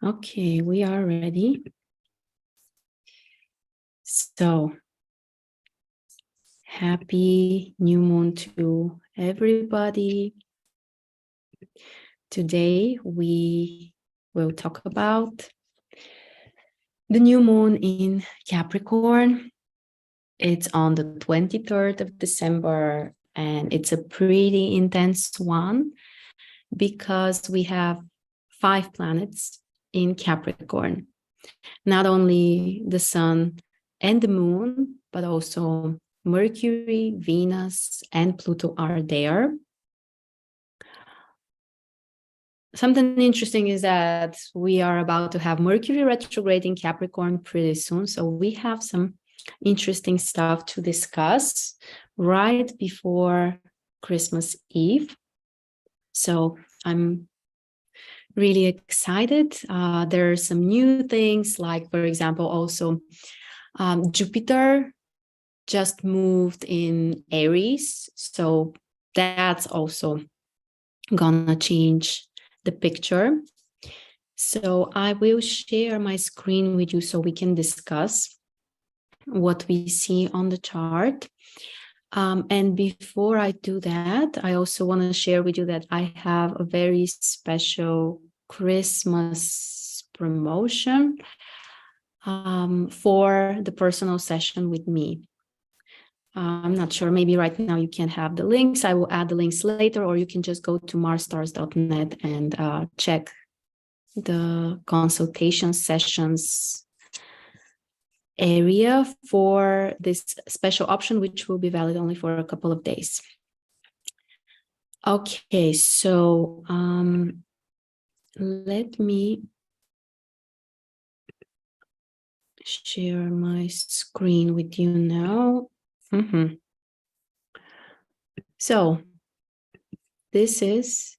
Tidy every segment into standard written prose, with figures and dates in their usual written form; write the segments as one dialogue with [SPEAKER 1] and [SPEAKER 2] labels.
[SPEAKER 1] Okay, we are ready. So, happy new moon to everybody. Today we will talk about the new moon in Capricorn. It's on the 23rd of December, and it's a pretty intense one because we have 5 planets in Capricorn. Not only the sun and the moon, but also Mercury, Venus, and Pluto are there. Something interesting is that we are about to have Mercury retrograde in Capricorn pretty soon. So we have some interesting stuff to discuss right before Christmas Eve. So I'm really excited. There are some new things, like, for example, also Jupiter just moved in Aries. So that's also gonna change the picture. So I will share my screen with you so we can discuss what we see on the chart. And before I do that, I also want to share with you that I have a very special Christmas promotion for the personal session with me. I'm not sure, maybe right now you can't have the links. I will add the links later, or you can just go to marsstars.net and check the consultation sessions area for this special option, which will be valid only for a couple of days. Okay, so let me share my screen with you now. So this is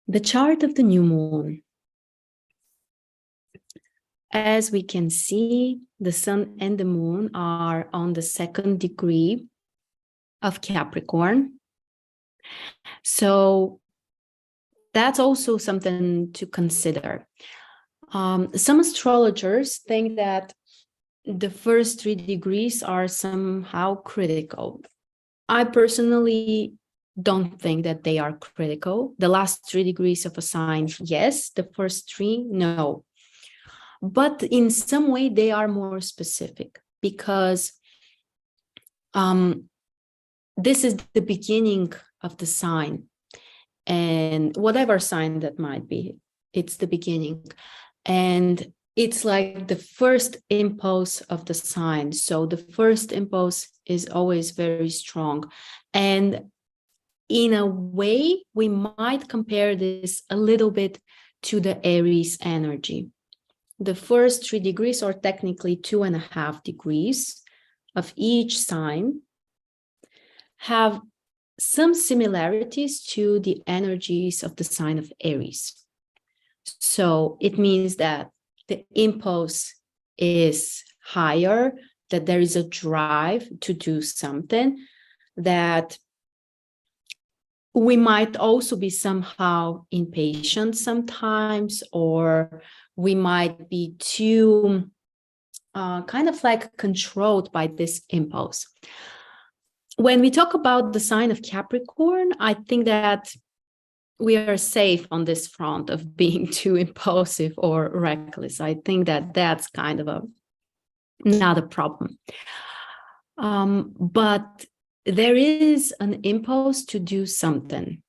[SPEAKER 1] the chart of the new moon. As we can see, the sun and the moon are on the 2nd degree of Capricorn. So that's also something to consider. Some astrologers think that the first 3 degrees are somehow critical. I personally don't think that they are critical. The last 3 degrees of a sign, yes. The first 3, no. But in some way, they are more specific because this is the beginning of the sign. And whatever sign that might be, it's the beginning. And it's like the first impulse of the sign. So the first impulse is always very strong. And in a way, we might compare this a little bit to the Aries energy. The first 3 degrees, or technically 2.5 degrees of each sign, have some similarities to the energies of the sign of Aries. So it means that the impulse is higher, that there is a drive to do something, that we might also be somehow impatient sometimes, or we might be too kind of like controlled by this impulse. When we talk about the sign of Capricorn, I think that we are safe on this front of being too impulsive or reckless. I think that that's kind of not a problem. But there is an impulse to do something.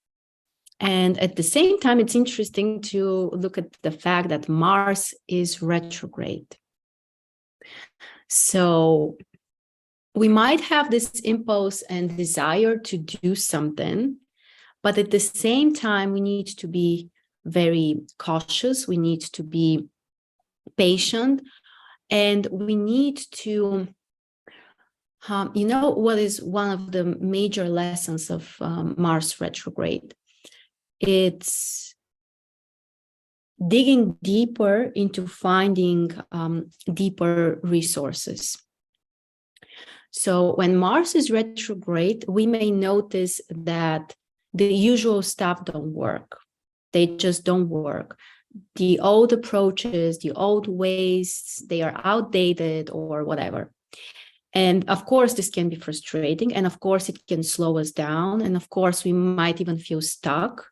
[SPEAKER 1] And at the same time, it's interesting to look at the fact that Mars is retrograde. So we might have this impulse and desire to do something, but at the same time, we need to be very cautious. We need to be patient, and we need to, you know, what is one of the major lessons of Mars retrograde? It's digging deeper into finding deeper resources. So when Mars is retrograde, we may notice that the usual stuff don't work. They just don't work. The old approaches, the old ways, they are outdated or whatever. And of course, this can be frustrating. And of course, it can slow us down. And of course, we might even feel stuck.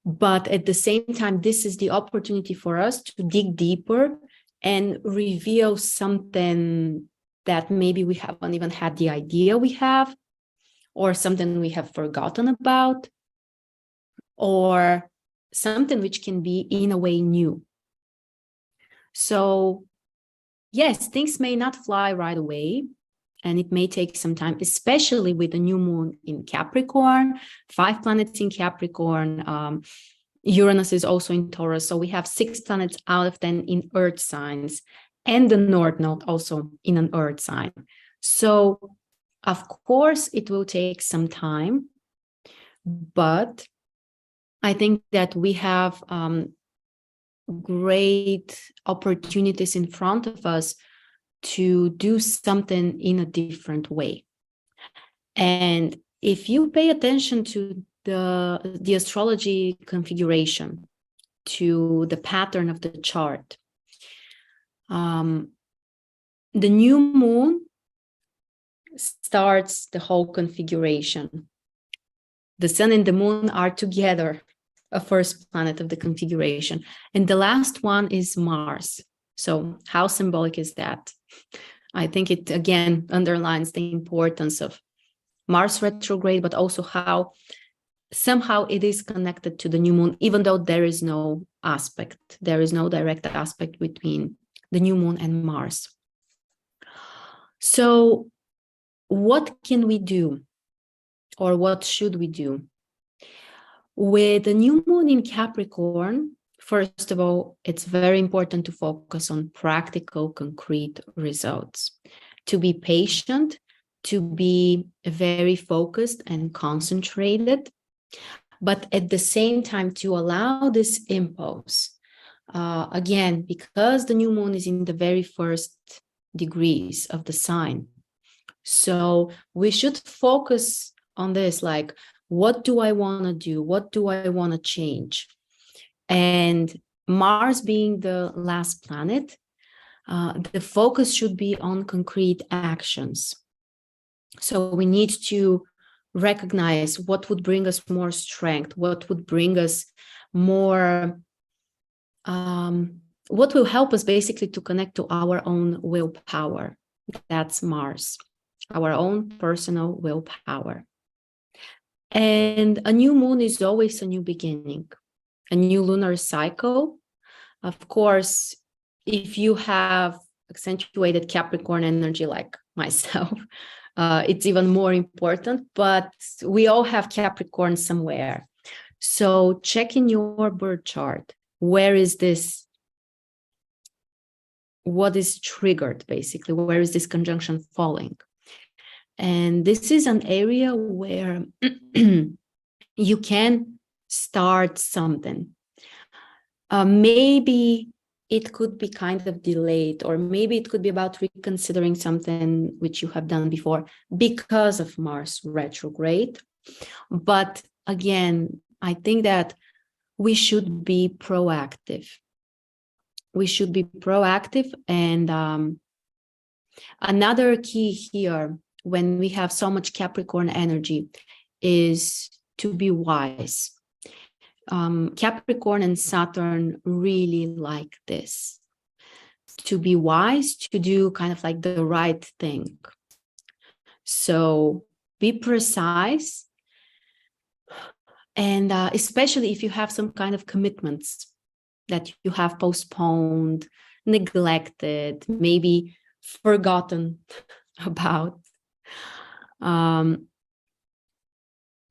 [SPEAKER 1] But at the same time, this is the opportunity for us to dig deeper and reveal something that maybe we haven't even had the idea we have, or something we have forgotten about, or something which can be in a way new. So yes, things may not fly right away, and it may take some time, especially with the new moon in Capricorn, 5 planets in Capricorn. Uranus is also in Taurus. So we have 6 planets out of 10 in earth signs, and the North Node also in an earth sign. So of course, it will take some time, but I think that we have great opportunities in front of us to do something in a different way. And if you pay attention to the astrology configuration, to the pattern of the chart, the new moon starts the whole configuration. The sun and the moon are together, a first planet of the configuration. And the last one is Mars. So how symbolic is that? I think it again underlines the importance of Mars retrograde, but also how somehow it is connected to the new moon, even though there is no aspect, there is no direct aspect between the new moon and Mars. So what can we do, or what should we do? With the new moon in Capricorn, first of all, it's very important to focus on practical, concrete results, to be patient, to be very focused and concentrated, but at the same time to allow this impulse. Again, because the new moon is in the very first degrees of the sign. So we should focus on this, like, what do I want to do? What do I want to change? And Mars being the last planet, the focus should be on concrete actions. So we need to recognize what would bring us more strength, what would bring us more, what will help us basically to connect to our own willpower. That's Mars, our own personal willpower. And a new moon is always a new beginning, a new lunar cycle. Of course, if you have accentuated Capricorn energy like myself, it's even more important, but we all have Capricorn somewhere. So check in your birth chart. Where is this? What is triggered, basically? Where is this conjunction falling? And this is an area where you can start something. Maybe it could be kind of delayed, or maybe it could be about reconsidering something which you have done before because of Mars retrograde. But again, I think that we should be proactive. We should be proactive. And another key here, when we have so much Capricorn energy, is to be wise. Capricorn and Saturn really like this, to be wise, to do kind of like the right thing. So be precise, and especially if you have some kind of commitments that you have postponed, neglected, maybe forgotten about.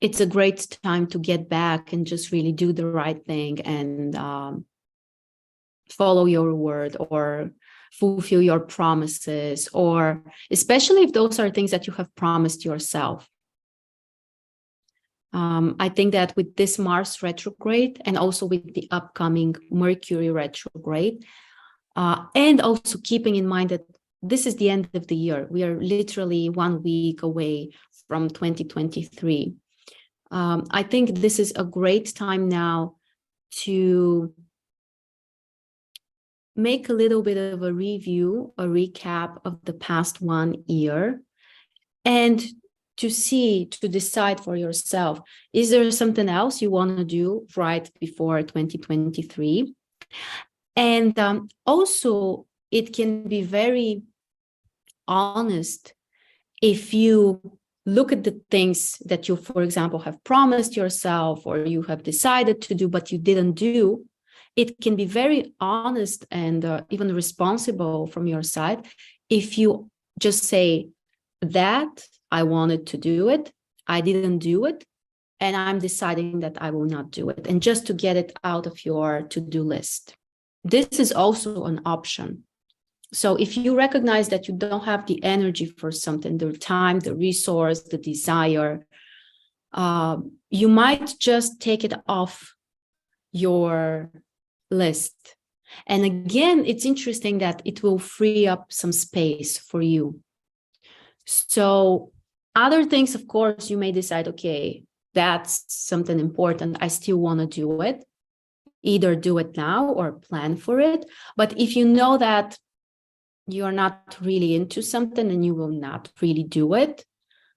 [SPEAKER 1] It's a great time to get back and just really do the right thing and follow your word or fulfill your promises, or especially if those are things that you have promised yourself. I think that with this Mars retrograde, and also with the upcoming Mercury retrograde, and also keeping in mind that this is the end of the year. We are literally 1 week away from 2023. I think this is a great time now to make a little bit of a review, a recap of the past 1 year, and to decide for yourself, is there something else you want to do right before 2023? And also, it can be very honest if you look at the things that you, for example, have promised yourself or you have decided to do, but you didn't do. It can be very honest and even responsible from your side if you just say that I wanted to do it, I didn't do it, and I'm deciding that I will not do it, and just to get it out of your to-do list. This is also an option. So if you recognize that you don't have the energy for something, the time, the resource, the desire, you might just take it off your list. And again, it's interesting that it will free up some space for you. So other things, of course, you may decide, okay, that's something important. I still want to do it. Either do it now or plan for it. But if you know that you're not really into something and you will not really do it,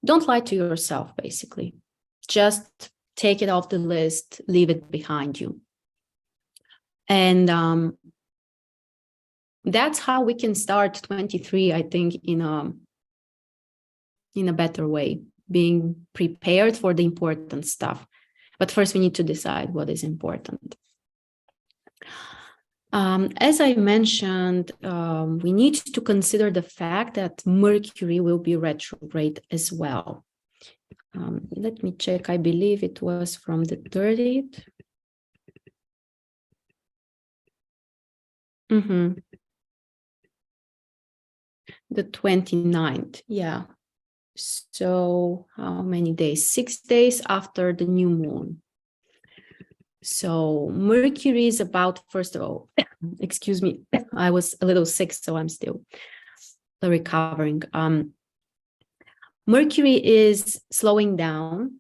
[SPEAKER 1] don't lie to yourself, basically. Just take it off the list, leave it behind you. And that's how we can start 23, I think, in a better way, being prepared for the important stuff. But first, we need to decide what is important. As I mentioned, we need to consider the fact that Mercury will be retrograde as well. Let me check. I believe it was from the 30th. The 29th, yeah. So how many days? 6 days after the new moon. So Mercury is about, first of all, excuse me, I was a little sick, so I'm still recovering. Mercury is slowing down.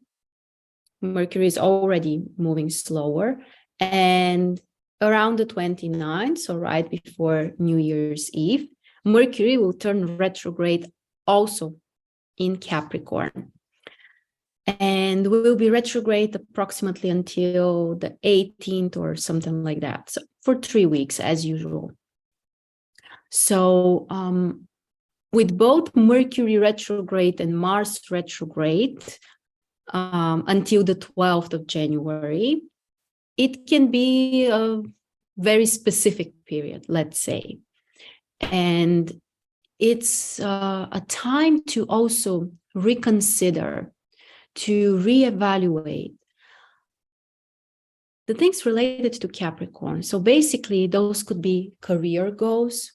[SPEAKER 1] Mercury is already moving slower. And around the 29th, so right before New Year's Eve, Mercury will turn retrograde also in Capricorn. And will be retrograde approximately until the 18th or something like that. So for 3 weeks, as usual. So with both Mercury retrograde and Mars retrograde until the 12th of January, it can be a very specific period, let's say. And it's a time to also reconsider, to reevaluate the things related to Capricorn. So basically, those could be career goals.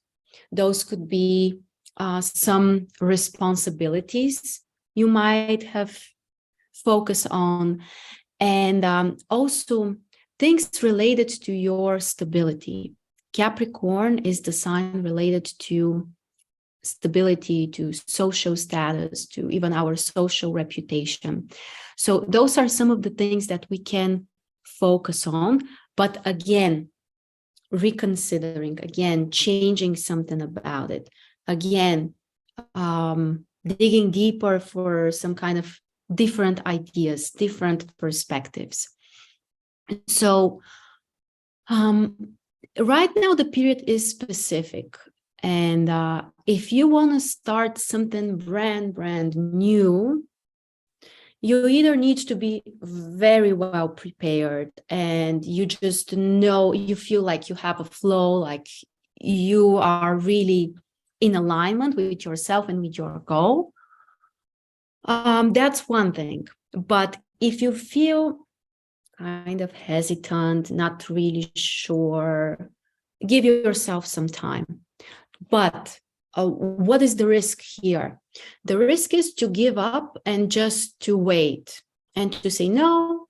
[SPEAKER 1] Those could be some responsibilities you might have focused on. And also things related to your stability. Capricorn is the sign related to stability, to social status, to even our social reputation. So those are some of the things that we can focus on. But again, reconsidering, again, changing something about it, again, digging deeper for some kind of different ideas, different perspectives. So right now, the period is specific. And if you want to start something brand new, you either need to be very well prepared and you just know, you feel like you have a flow, like you are really in alignment with yourself and with your goal. That's one thing. But if you feel kind of hesitant, not really sure, give yourself some time. But what is the risk here? The risk is to give up and just to wait and to say, no,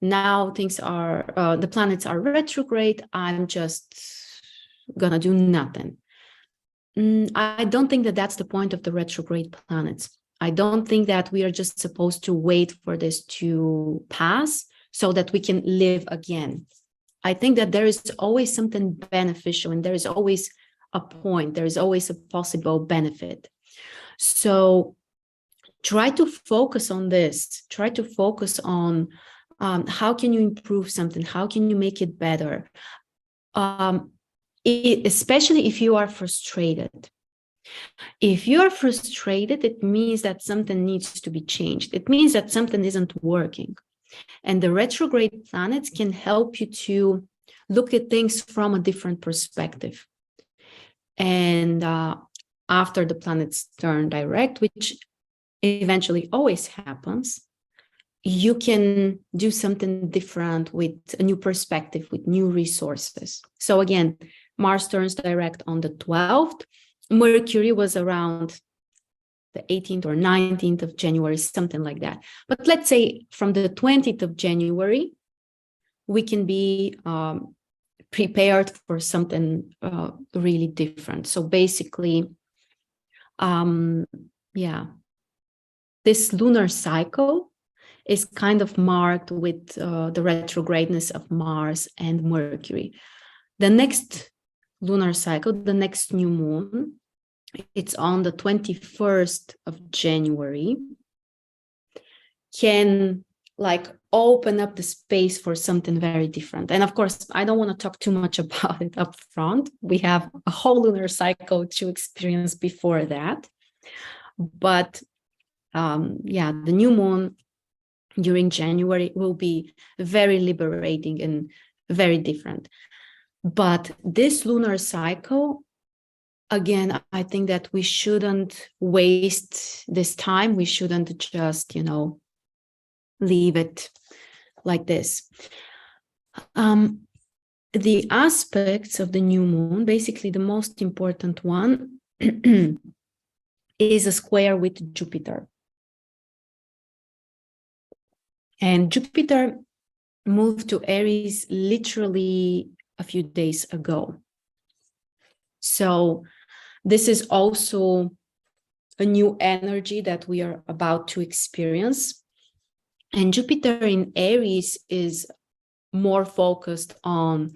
[SPEAKER 1] now things are, the planets are retrograde. I'm just gonna do nothing. I don't think that that's the point of the retrograde planets. I don't think that we are just supposed to wait for this to pass so that we can live again. I think that there is always something beneficial, and there is always a point, there is always a possible benefit. So try to focus on this. Try to focus on how can you improve something? How can you make it better? Especially if you are frustrated. If you are frustrated, it means that something needs to be changed. It means that something isn't working. And the retrograde planets can help you to look at things from a different perspective. And after the planets turn direct, which eventually always happens, you can do something different with a new perspective, with new resources. So again, Mars turns direct on the 12th. Mercury was around the 18th or 19th of January, something like that. But let's say from the 20th of January, we can be prepared for something really different. So basically, this lunar cycle is kind of marked with the retrogradness of Mars and Mercury. The next lunar cycle, the next new moon, it's on the 21st of January, can like open up the space for something very different. And of course, I don't want to talk too much about it up front. We have a whole lunar cycle to experience before that. But the new moon during January will be very liberating and very different. But this lunar cycle, again, I think that we shouldn't waste this time. We shouldn't just, leave it like this. The aspects of the new moon, basically the most important one is a square with Jupiter. And Jupiter moved to Aries literally a few days ago. So this is also a new energy that we are about to experience. And Jupiter in Aries is more focused on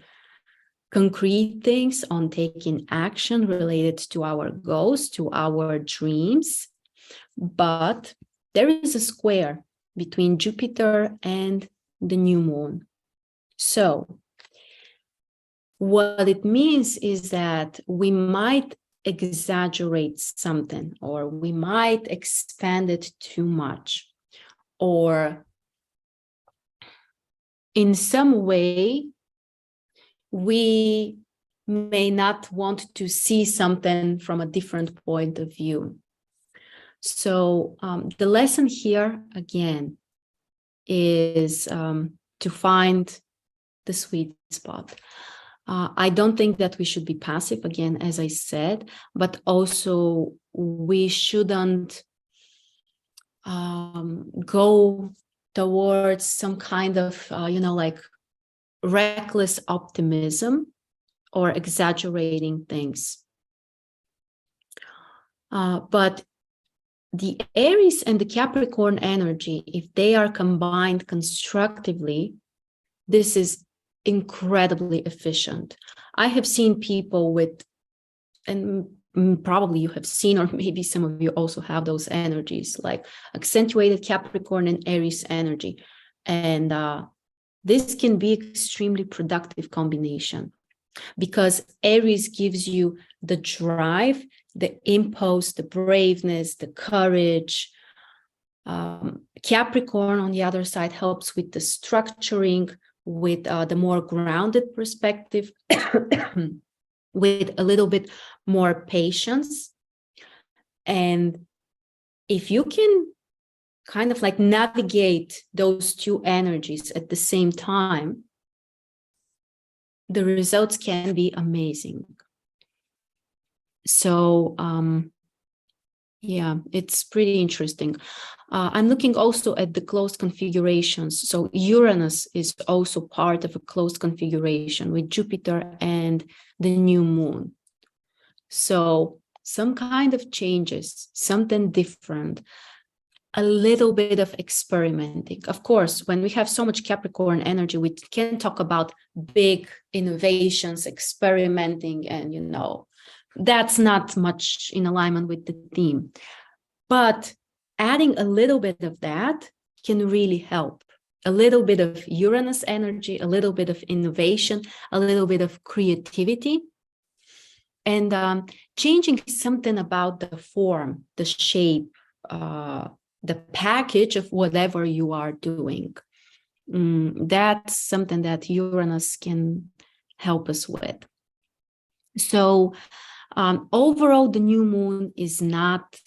[SPEAKER 1] concrete things, on taking action related to our goals, to our dreams. But there is a square between Jupiter and the new moon. So what it means is that we might exaggerate something, or we might expand it too much, or in some way we may not want to see something from a different point of view. So the lesson here again is to find the sweet spot. I don't think that we should be passive, again, as I said, but also we shouldn't go towards some kind of, like reckless optimism or exaggerating things. But the Aries and the Capricorn energy, if they are combined constructively, this is incredibly efficient. I have seen people with, and probably you have seen, or maybe some of you also have those energies, like accentuated Capricorn and Aries energy. And this can be extremely productive combination, because Aries gives you the drive, the impulse, the braveness, the courage. Capricorn, on the other side, helps with the structuring, with the more grounded perspective, with a little bit more patience. And if you can kind of like navigate those two energies at the same time, the results can be amazing. So it's pretty interesting. I'm looking also at the closed configurations. So Uranus is also part of a closed configuration with Jupiter and the new moon. So some kind of changes, something different, a little bit of experimenting. Of course, when we have so much Capricorn energy, we can talk about big innovations, experimenting, and that's not much in alignment with the theme. But adding a little bit of that can really help. A little bit of Uranus energy, a little bit of innovation, a little bit of creativity, and changing something about the form, the shape, the package of whatever you are doing. That's something that Uranus can help us with. So overall, the new moon is not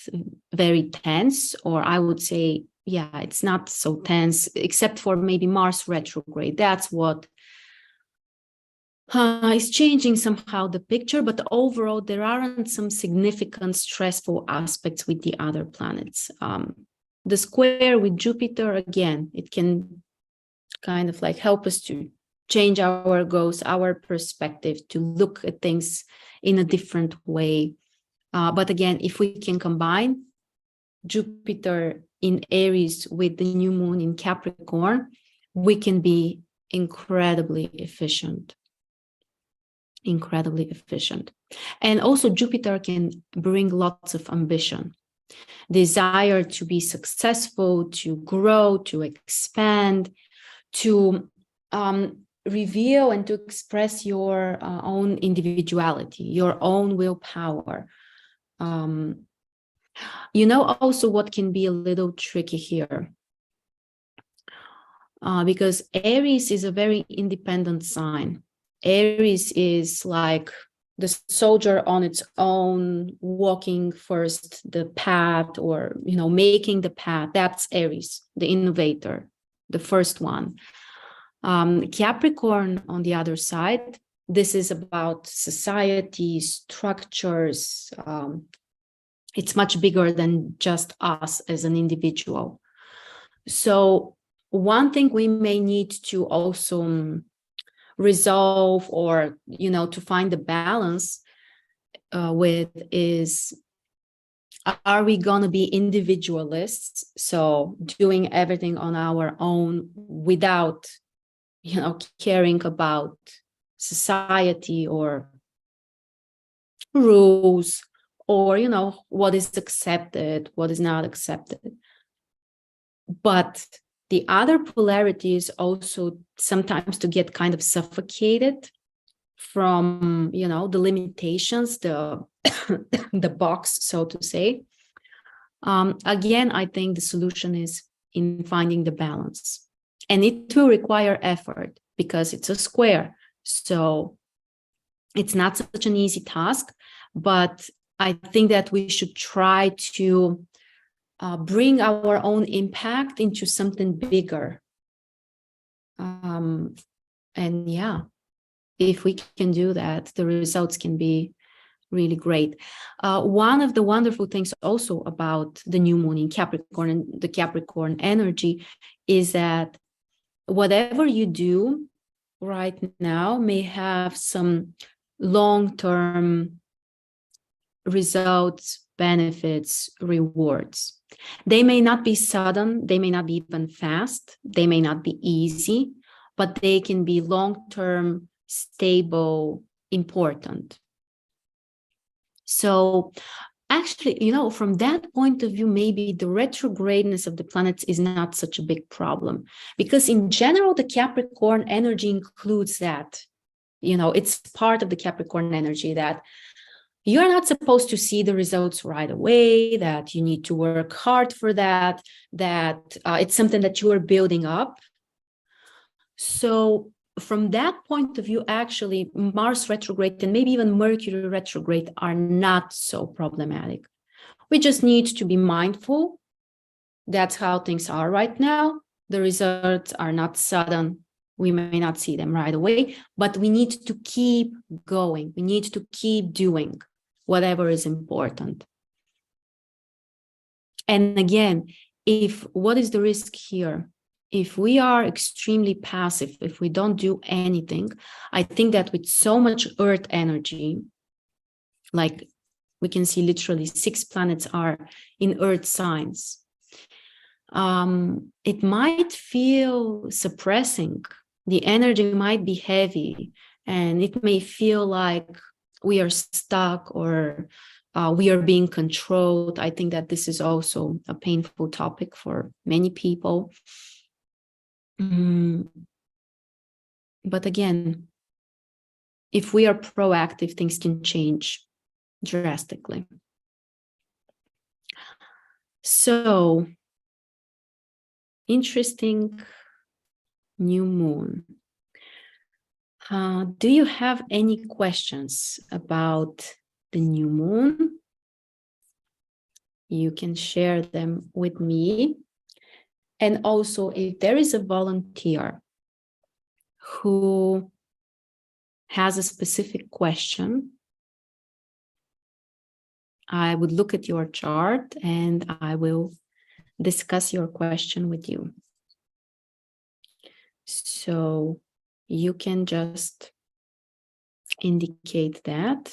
[SPEAKER 1] very tense, or I would say, yeah, it's not so tense, except for maybe Mars retrograde. That's what is changing somehow the picture, but overall, there aren't some significant stressful aspects with the other planets. The square with Jupiter, again, it can kind of like help us to change our goals, our perspective, to look at things in a different way. But again, if we can combine Jupiter in Aries with the new moon in Capricorn, we can be incredibly efficient. Incredibly efficient. And also Jupiter can bring lots of ambition, desire to be successful, to grow, to expand, to reveal and to express your own individuality, your own willpower. Also what can be a little tricky here, because Aries is a very independent sign. Aries is like the soldier on its own, walking first the path, or making the path. That's Aries, the innovator, the first one. Capricorn, on the other side, this is about society, structures. It's much bigger than just us as an individual. So one thing we may need to also resolve, or to find the balance with, is, are we going to be individualists, so doing everything on our own without caring about society or rules, or what is accepted, what is not accepted? But the other polarity is also sometimes to get kind of suffocated from, the limitations, the the box, so to say. Again, I think the solution is in finding the balance. And it will require effort because it's a square. So it's not such an easy task, but I think that we should try to bring our own impact into something bigger. And yeah, if we can do that, the results can be really great. One of the wonderful things also about the new moon in Capricorn and the Capricorn energy is that whatever you do right now may have some long-term results, benefits, rewards. They may not be sudden, they may not be even fast, they may not be easy, but they can be long-term, stable, important. So actually, from that point of view, maybe the retrogradness of the planets is not such a big problem, because in general, the Capricorn energy includes that. It's part of the Capricorn energy that you're not supposed to see the results right away, that you need to work hard for that, that it's something that you are building up. So from that point of view, actually, Mars retrograde and maybe even Mercury retrograde are not so problematic. We just need to be mindful. That's how things are right now. The results are not sudden. We may not see them right away, but we need to keep going. We need to keep doing whatever is important. And again, what is the risk here? If we are extremely passive, if we don't do anything, I think that with so much Earth energy, like we can see literally 6 planets are in Earth signs. it might feel suppressing. The energy might be heavy, and it may feel like we are stuck or we are being controlled. I think that this is also a painful topic for many people. But again, if we are proactive, things can change drastically. So, interesting new moon. Do you have any questions about the new moon? You can share them with me. And also, if there is a volunteer who has a specific question, I would look at your chart and I will discuss your question with you. So you can just indicate that.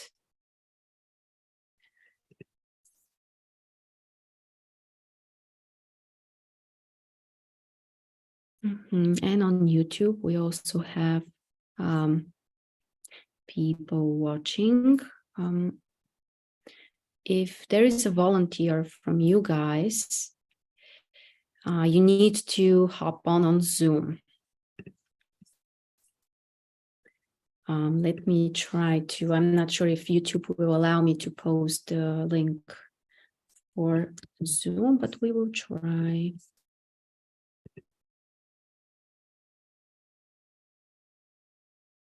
[SPEAKER 1] And on YouTube, we also have people watching. If there is a volunteer from you guys, you need to hop on Zoom. Let me try to, I'm not sure if YouTube will allow me to post the link for Zoom, but we will try.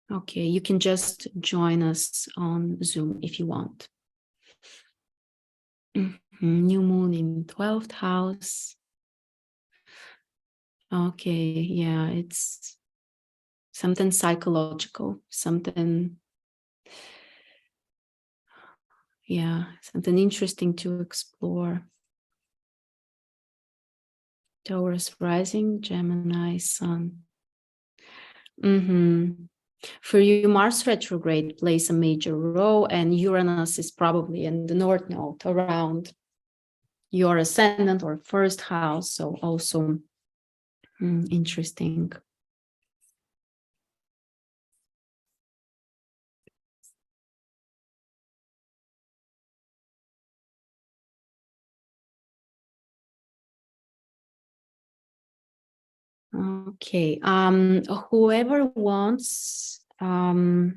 [SPEAKER 1] Okay, you can just join us on Zoom if you want. New moon in 12th house. Okay, yeah, it's something psychological, something, yeah, something interesting to explore. Taurus rising, Gemini sun. For you, Mars retrograde plays a major role, and Uranus is probably in the North Node around your ascendant or first house. So also interesting. Okay, whoever wants, you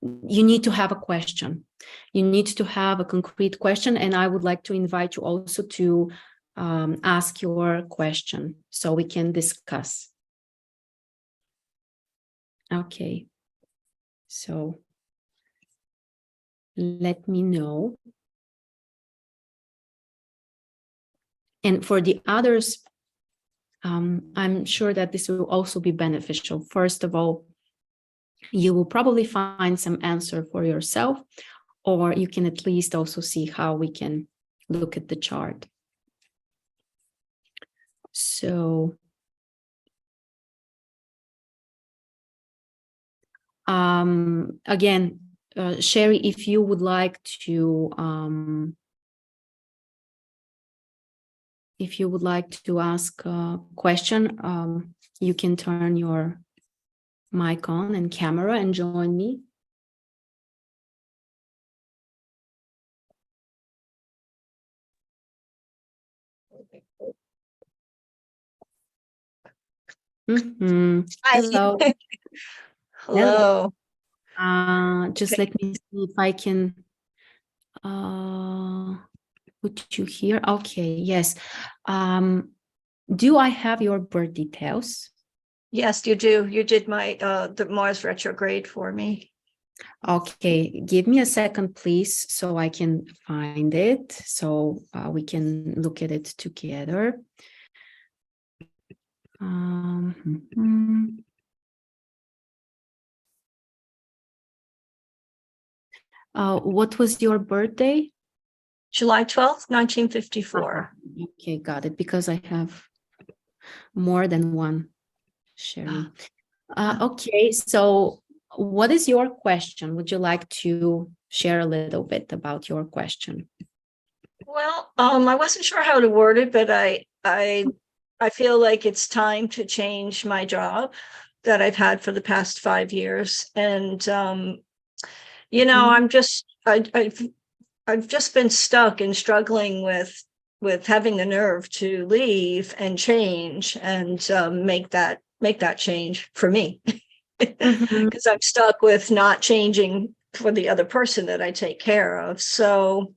[SPEAKER 1] need to have a question. You need to have a concrete question, and I would like to invite you also to ask your question so we can discuss. Okay, so let me know. And for the others, I'm sure that this will also be beneficial. First of all, you will probably find some answer for yourself, or you can at least also see how we can look at the chart. So, again, Sherry, if you would like to ask a question, you can turn your mic on and camera and join me. Hello.
[SPEAKER 2] Hello.
[SPEAKER 1] Just let me see if I can put you here. Okay, yes. Do I have your birth details?
[SPEAKER 2] Yes, you do. You did my the Mars retrograde for me.
[SPEAKER 1] Okay, give me a second, please, so I can find it, so we can look at it together. What was your birthday?
[SPEAKER 2] July 12th, 1954.
[SPEAKER 1] Okay, got it, because I have more than one, Sherry. Okay, so what is your question? Would you like to share a little bit about your question?
[SPEAKER 2] Well, I wasn't sure how to word it, but I feel like it's time to change my job that I've had for the past 5 years. And
[SPEAKER 1] Mhm.
[SPEAKER 2] I've just been stuck and struggling with having the nerve to leave and change and make that change for me.
[SPEAKER 1] Mhm.
[SPEAKER 2] Because I'm stuck with not changing for the other person that I take care of. So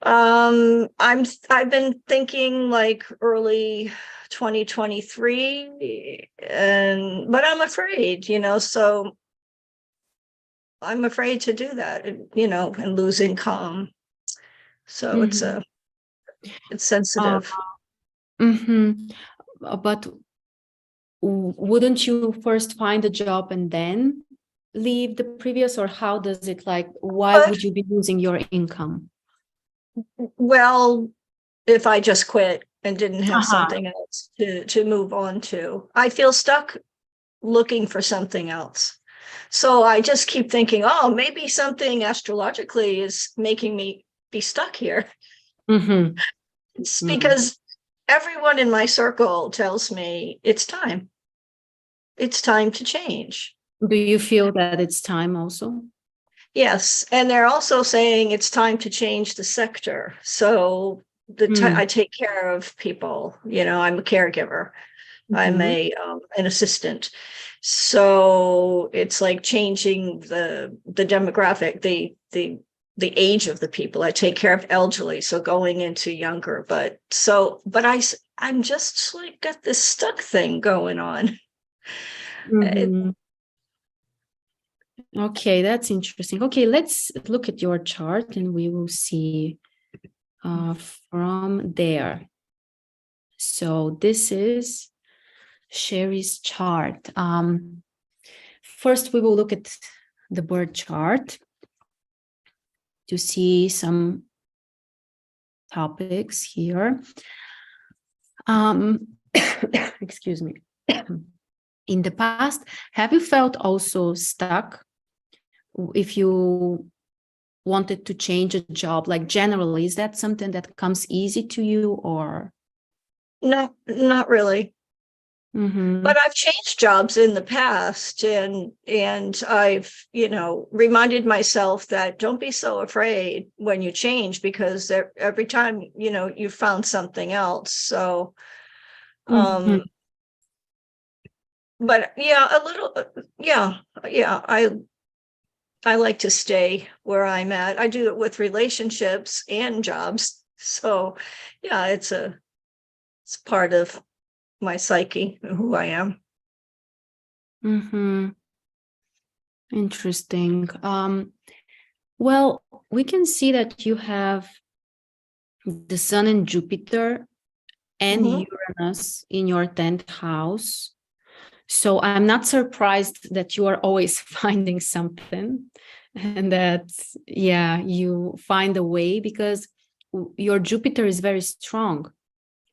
[SPEAKER 2] I've been thinking like early 2023, and but I'm afraid, so I'm afraid to do that, and lose income. So
[SPEAKER 1] Mhm.
[SPEAKER 2] it's
[SPEAKER 1] Uh,
[SPEAKER 2] sensitive.
[SPEAKER 1] mhm. But wouldn't you first find a job and then leave the previous, or how does it, like, why
[SPEAKER 2] But
[SPEAKER 1] would you be losing your income?
[SPEAKER 2] well, if I just quit and didn't have
[SPEAKER 1] Uh-huh.
[SPEAKER 2] something else to move on to, I feel stuck looking for something else. So I just keep thinking, oh, maybe something astrologically is making me be stuck here.
[SPEAKER 1] Mm-hmm.
[SPEAKER 2] It's
[SPEAKER 1] Mm.
[SPEAKER 2] because everyone in my circle tells me it's time. It's time to change.
[SPEAKER 1] Do you feel that it's time also?
[SPEAKER 2] Yes. And they're also saying it's time to change the sector. So I
[SPEAKER 1] Mm.
[SPEAKER 2] take care of people, I'm a caregiver. I'm
[SPEAKER 1] Mm-hmm.
[SPEAKER 2] an assistant. So it's like changing the demographic, the age of the people. I take care of elderly, so going into younger. I'm just like got this stuck thing going on. It,
[SPEAKER 1] Mm-hmm. Okay, that's interesting. Okay, let's look at your chart and we will see from there. So this is Sherry's chart. First, we will look at the birth chart to see some topics here. Excuse me. In the past, have you felt also stuck if you wanted to change a job? Like, generally, is that something that comes easy to you, or?
[SPEAKER 2] no, not really.
[SPEAKER 1] Mm-hmm.
[SPEAKER 2] But I've changed jobs in the past, and I've, reminded myself that don't be so afraid when you change, because every time, you found something else. So
[SPEAKER 1] Mm-hmm.
[SPEAKER 2] um but yeah, a little, yeah, yeah, I like to stay where I'm at. I do it with relationships and jobs. So yeah, it's part of my psyche, who I am.
[SPEAKER 1] Mm-hmm. Interesting. Well, we can see that you have the Sun and Jupiter and
[SPEAKER 2] Hmm.
[SPEAKER 1] Uranus in your 10th house. So I'm not surprised that you are always finding something, and that, yeah, you find a way, because your Jupiter is very strong.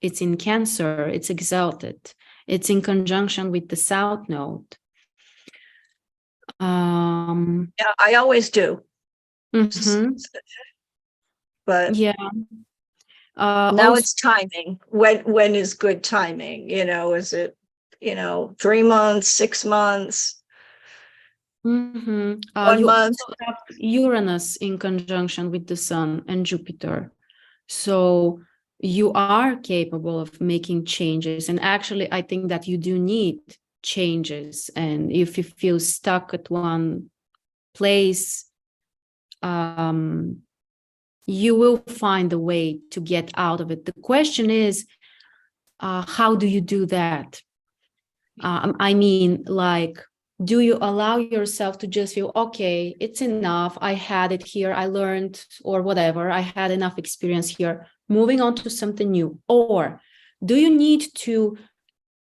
[SPEAKER 1] It's in Cancer, it's exalted, it's in conjunction with the South Node.
[SPEAKER 2] Yeah, I always do.
[SPEAKER 1] Mhm.
[SPEAKER 2] But
[SPEAKER 1] Yeah.
[SPEAKER 2] now
[SPEAKER 1] Also,
[SPEAKER 2] it's timing. When is good timing? Is it, 3 months, 6 months, one
[SPEAKER 1] You
[SPEAKER 2] month?
[SPEAKER 1] also have Uranus in conjunction with the Sun and Jupiter. So you are capable of making changes. And actually, I think that you do need changes. And if you feel stuck at one place, you will find a way to get out of it. The question is, how do you do that? I mean, like, do you allow yourself to just feel, okay, it's enough, I had it here, I learned, or whatever, I had enough experience here, moving on to something new? Or do you need to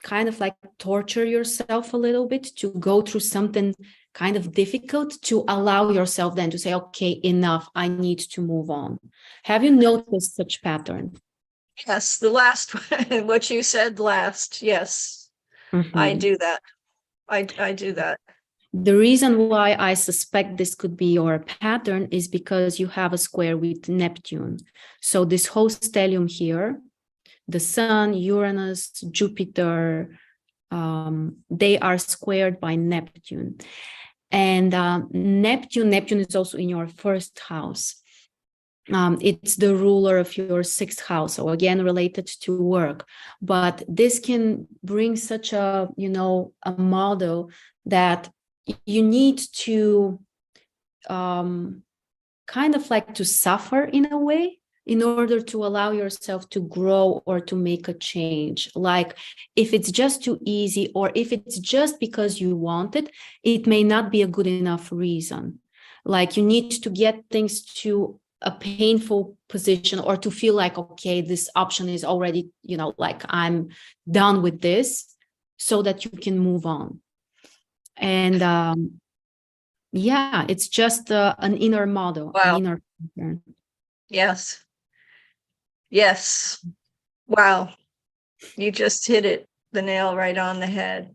[SPEAKER 1] kind of like torture yourself a little bit to go through something kind of difficult to allow yourself then to say, okay, enough, I need to move on? Have you noticed such pattern?
[SPEAKER 2] Yes, the last one, what you said last. Yes, I
[SPEAKER 1] Mhm.
[SPEAKER 2] do that. I do that.
[SPEAKER 1] The reason why I suspect this could be your pattern is because you have a square with Neptune. So this whole stellium here, the Sun, Uranus, Jupiter, they are squared by Neptune. And Neptune is also in your first house. It's the ruler of your sixth house, so again related to work. But this can bring such a, a model that you need to kind of like to suffer in a way in order to allow yourself to grow or to make a change. Like if it's just too easy, or if it's just because you want it, it may not be a good enough reason. Like you need to get things to a painful position, or to feel like, okay, this option is already, like I'm done with this, so that you can move on. And yeah, it's just an inner model,
[SPEAKER 2] Wow.
[SPEAKER 1] an inner pattern.
[SPEAKER 2] Yes. Yes. Wow. You just hit the nail right on the head.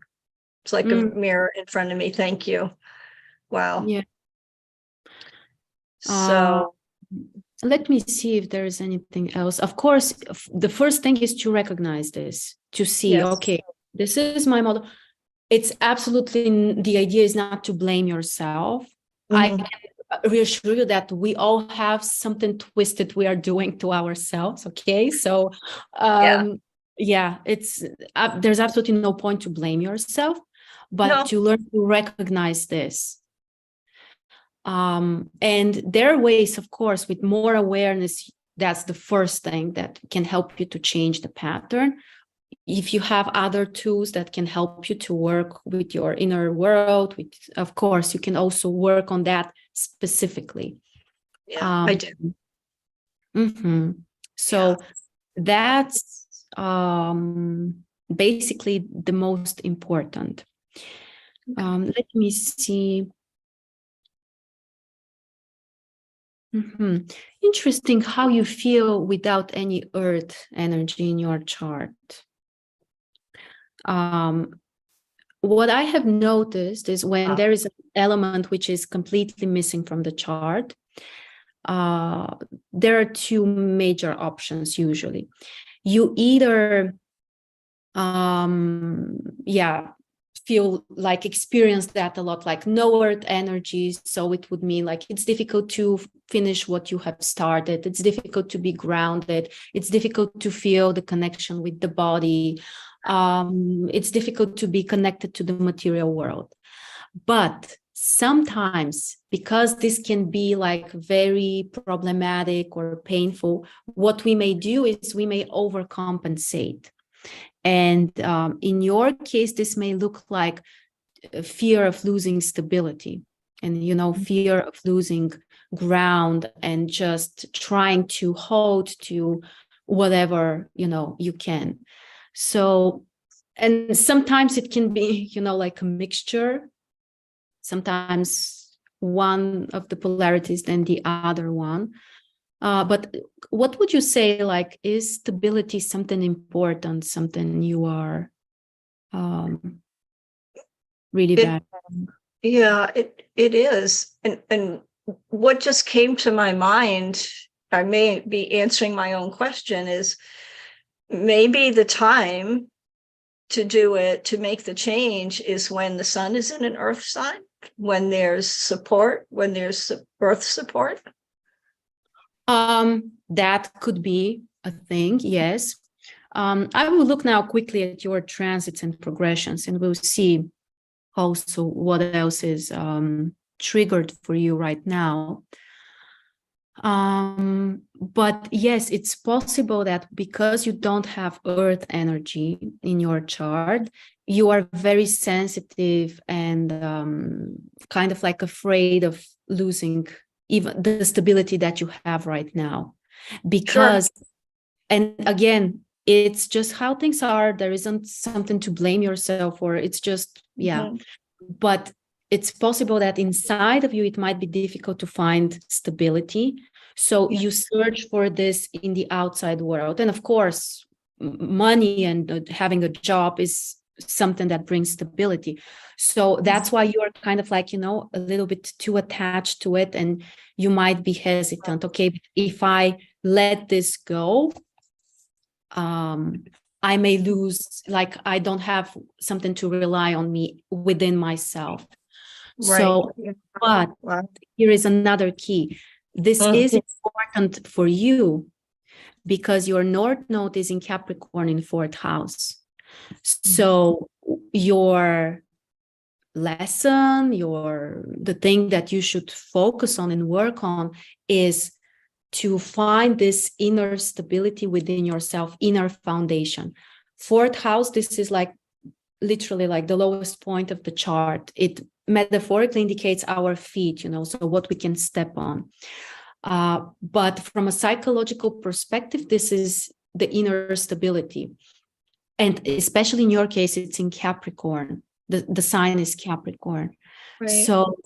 [SPEAKER 2] It's like a mirror in front of me. Thank you. Wow.
[SPEAKER 1] Yeah.
[SPEAKER 2] So
[SPEAKER 1] let me see if there is anything else. Of course, the first thing is to recognize this, to see,
[SPEAKER 2] yes.
[SPEAKER 1] Okay, this is my model. It's absolutely, the idea is not to blame yourself. I can reassure you that we all have something twisted we are doing to ourselves. Okay. So, yeah, it's, there's absolutely no point to blame yourself, but to learn to recognize this. And there are ways, of course, with more awareness. That's the first thing that can help you to change the pattern. If you have other tools that can help you to work with your inner world, of course, you can also work on that specifically.
[SPEAKER 2] Yeah, I do.
[SPEAKER 1] So that's basically the most important. Let me see. Interesting how you feel without any earth energy in your chart. What I have noticed is when there is an element which is completely missing from the chart, there are two major options usually. You either feel like experience that a lot, like no earth energy. So it would mean like it's difficult to finish what you have started. It's difficult to be grounded. It's difficult to feel the connection with the body. It's difficult to be connected to the material world. But sometimes, because this can be like very problematic or painful, what we may do is we may overcompensate. And in your case, this may look like fear of losing stability and, fear of losing ground and just trying to hold to whatever, you can. So, and sometimes it can be, like a mixture. Sometimes one of the polarities than the other one. But what would you say, like, is stability something important, something you are really bad?
[SPEAKER 2] Yeah, it is. And what just came to my mind, I may be answering my own question, is maybe the time to do it, to make the change, is when the sun is in an earth sign, when there's support, when there's earth support.
[SPEAKER 1] That could be a thing, yes. I will look now quickly at your transits and progressions, and we'll see also what else is triggered for you right now. But yes, it's possible that because you don't have earth energy in your chart, you are very sensitive and kind of like afraid of losing even the stability that you have right now. Because, and again, it's just how things are. There isn't something to blame yourself for. It's just, but it's possible that inside of you, it might be difficult to find stability. So you search for this in the outside world. And of course, money and having a job is something that brings stability. So that's why you're kind of like, you know, a little bit too attached to it, and you might be hesitant. Okay, if I let this go, I may lose, like I don't have something to rely on me within myself.
[SPEAKER 2] Right.
[SPEAKER 1] So, but here is another key. This is important for you because your North Node is in Capricorn in 4th house. So your lesson, the thing that you should focus on and work on is to find this inner stability within yourself, inner foundation. 4th house, this is like literally like the lowest point of the chart. It metaphorically indicates our feet, you know, so what we can step on. But from a psychological perspective, this is the inner stability. And especially in your case, it's in Capricorn. The sign is Capricorn. Right. So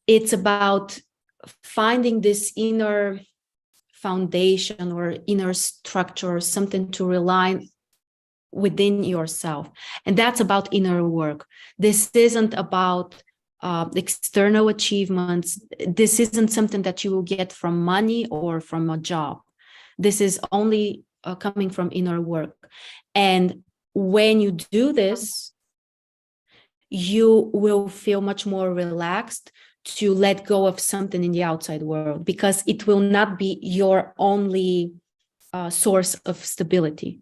[SPEAKER 1] it's about finding this inner foundation or inner structure or something to rely on within yourself. And that's about inner work. This isn't about external achievements. This isn't something that you will get from money or from a job. This is only coming from inner work. And when you do this, you will feel much more relaxed to let go of something in the outside world, because it will not be your only source of stability.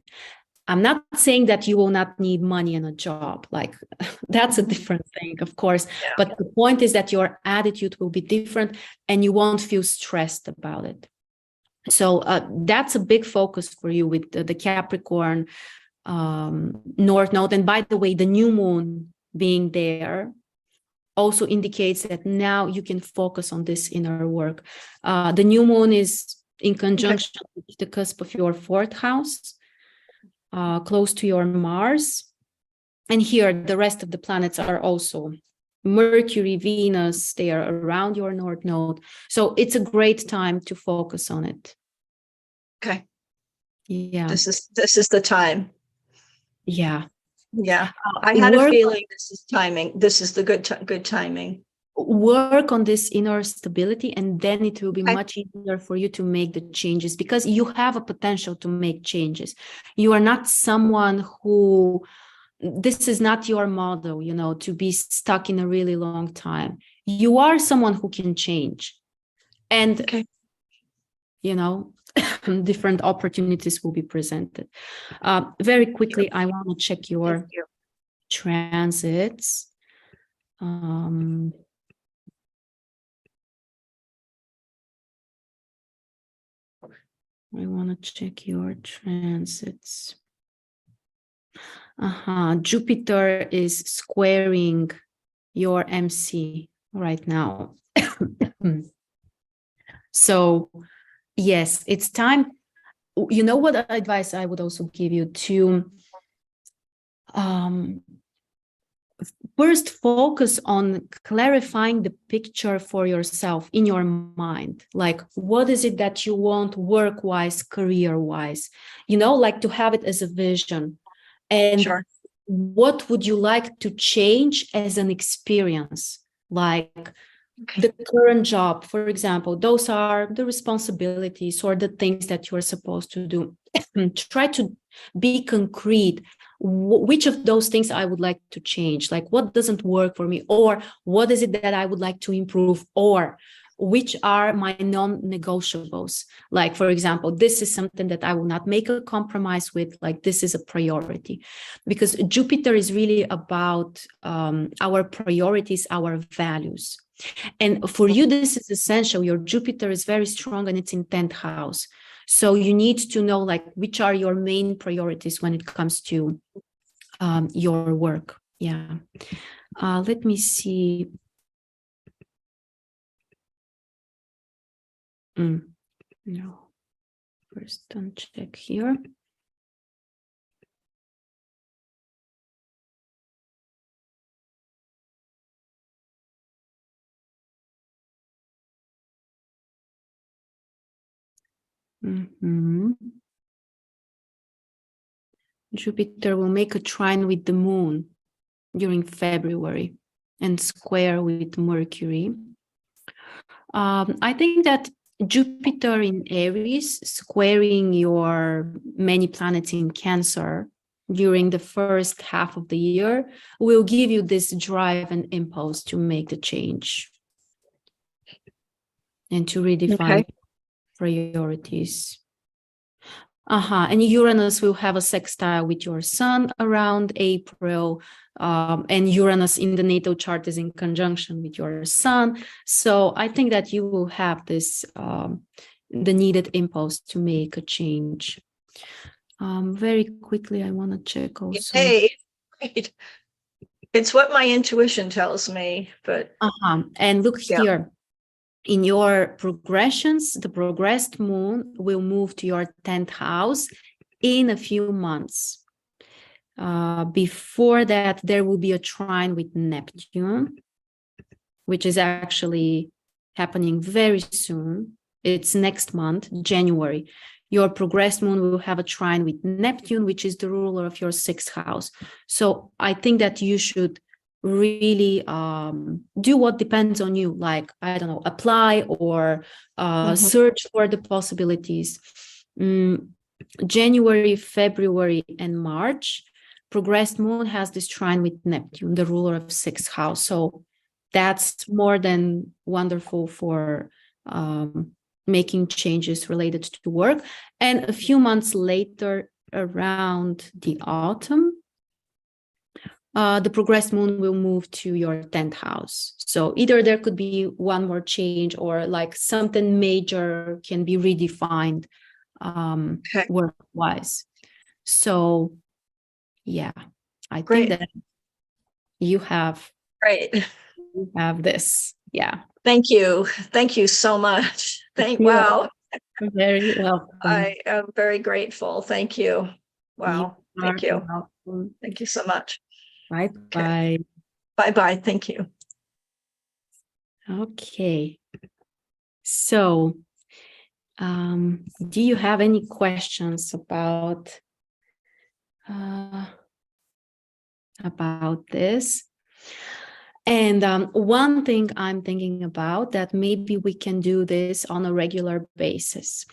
[SPEAKER 1] I'm not saying that you will not need money and a job, like that's a different thing, of course. Yeah. But the point is that your attitude will be different and you won't feel stressed about it. So that's a big focus for you with the Capricorn North Node. And by the way, the new moon being there also indicates that now you can focus on this inner work. The new moon is in conjunction with the cusp of your 4th house. Close to your Mars. And here, the rest of the planets are also Mercury, Venus, they are around your North Node. So it's a great time to focus on it.
[SPEAKER 2] Okay.
[SPEAKER 1] Yeah.
[SPEAKER 2] This is the time.
[SPEAKER 1] Yeah.
[SPEAKER 2] Yeah. I had a feeling this is timing. This is the good timing.
[SPEAKER 1] Work on this inner stability, and then it will be much easier for you to make the changes, because you have a potential to make changes. You are not someone who, this is not your model, you know, to be stuck in a really long time. You are someone who can change, and you know, different opportunities will be presented. Very quickly, I want to check your transits. I want to check your transits. Jupiter is squaring your MC right now. So, yes, it's time. You know what advice I would also give you to first focus on clarifying the picture for yourself in your mind. Like, what is it that you want work-wise, career-wise? You know, like to have it as a vision. And what would you like to change as an experience? Like the current job, for example, those are the responsibilities or the things that you're supposed to do. Try to be concrete. Which of those things I would like to change? Like, what doesn't work for me? Or what is it that I would like to improve? Or which are my non-negotiables? Like, for example, this is something that I will not make a compromise with. Like, this is a priority. Because Jupiter is really about our priorities, our values. And for you, this is essential. Your Jupiter is very strong and it's in 10th house. So you need to know, like, which are your main priorities when it comes to your work. Yeah. Let me see. No. First, uncheck here. Jupiter will make a trine with the moon during February and square with Mercury. I think that Jupiter in Aries squaring your many planets in Cancer during the first half of the year will give you this drive and impulse to make the change and to redefine priorities. And Uranus will have a sextile with your Sun around April, and Uranus in the natal chart is in conjunction with your Sun. So I think that you will have this, the needed impulse to make a change. Very quickly, I want to check also.
[SPEAKER 2] Hey, right. It's what my intuition tells me, but.
[SPEAKER 1] And look here. In your progressions, the progressed moon will move to your 10th house in a few months. Before that, there will be a trine with Neptune, which is actually happening very soon. It's next month, January. Your progressed moon will have a trine with Neptune, which is the ruler of your 6th house. So I think that you should really do what depends on you, like, I don't know, apply or search for the possibilities. January, February, and March, progressed moon has this trine with Neptune, the ruler of 6th house. So that's more than wonderful for making changes related to work. And a few months later, around the autumn, the progressed moon will move to your 10th house. So either there could be one more change or like something major can be redefined work-wise. So yeah, I think that you have this. Yeah.
[SPEAKER 2] Thank you. Thank you so much. Wow.
[SPEAKER 1] Very welcome.
[SPEAKER 2] I am very grateful. Thank you. Wow. Thank you.
[SPEAKER 1] Welcome.
[SPEAKER 2] Thank you so much.
[SPEAKER 1] Bye bye.
[SPEAKER 2] Bye bye. Thank you.
[SPEAKER 1] Okay. So, do you have any questions about this? And one thing I'm thinking about that maybe we can do this on a regular basis.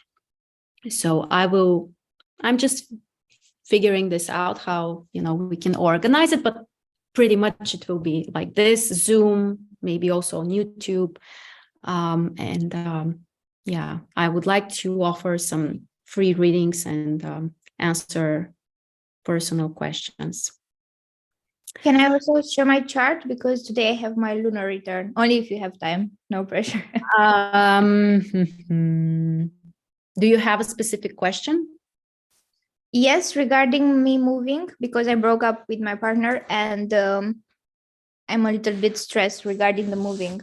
[SPEAKER 1] So I'm just figuring this out, how, we can organize it, but pretty much it will be like this, Zoom, maybe also on YouTube. Yeah, I would like to offer some free readings and answer personal questions.
[SPEAKER 3] Can I also share my chart? Because today I have my lunar return, only if you have time, no pressure.
[SPEAKER 1] Do you have a specific question?
[SPEAKER 3] Yes, regarding me moving, because I broke up with my partner and I'm a little bit stressed regarding the moving.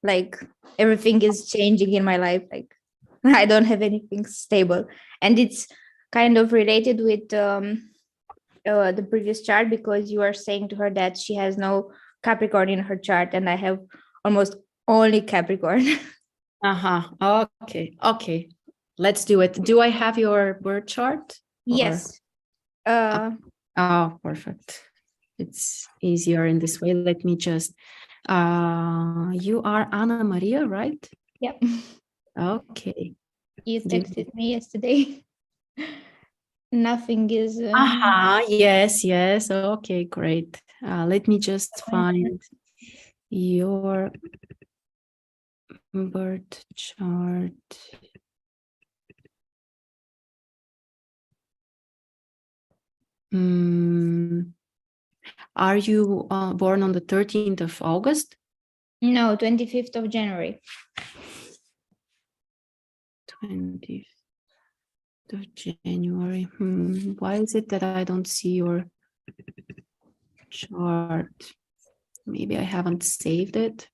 [SPEAKER 3] Like everything is changing in my life. Like I don't have anything stable. And it's kind of related with the previous chart, because you are saying to her that she has no Capricorn in her chart and I have almost only Capricorn.
[SPEAKER 1] Okay. Let's do it. Do I have your birth chart?
[SPEAKER 3] Yes.
[SPEAKER 1] Oh, perfect. It's easier in this way. Let me just, you are Anna Maria, right?
[SPEAKER 3] Yep.
[SPEAKER 1] Okay.
[SPEAKER 3] You texted me yesterday. Nothing is...
[SPEAKER 1] Yes. Okay, great. Let me just find your birth chart. Are you born on the 13th of August?
[SPEAKER 3] No, 25th of January.
[SPEAKER 1] 20th of January. Why is it that I don't see your chart? Maybe I haven't saved it.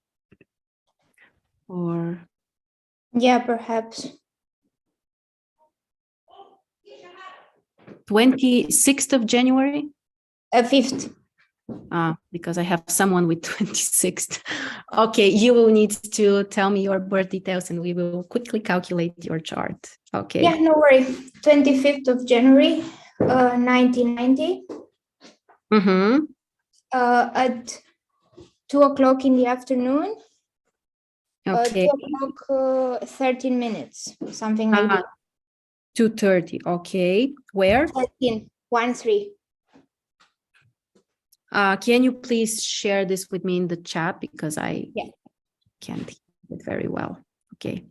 [SPEAKER 1] Or...
[SPEAKER 3] Yeah, perhaps.
[SPEAKER 1] 26th of January?
[SPEAKER 3] 5th.
[SPEAKER 1] Because I have someone with 26th. Okay, you will need to tell me your birth details and we will quickly calculate your chart. Okay.
[SPEAKER 3] Yeah, no worry. 25th of January, 1990. At 2 o'clock in the afternoon.
[SPEAKER 1] Okay.
[SPEAKER 3] 2 o'clock, 13 minutes, something like that.
[SPEAKER 1] 2:30. Okay. Where?
[SPEAKER 3] 13, 1-3.
[SPEAKER 1] Can you please share this with me in the chat because I
[SPEAKER 3] Yeah.
[SPEAKER 1] can't hear it very well. Okay.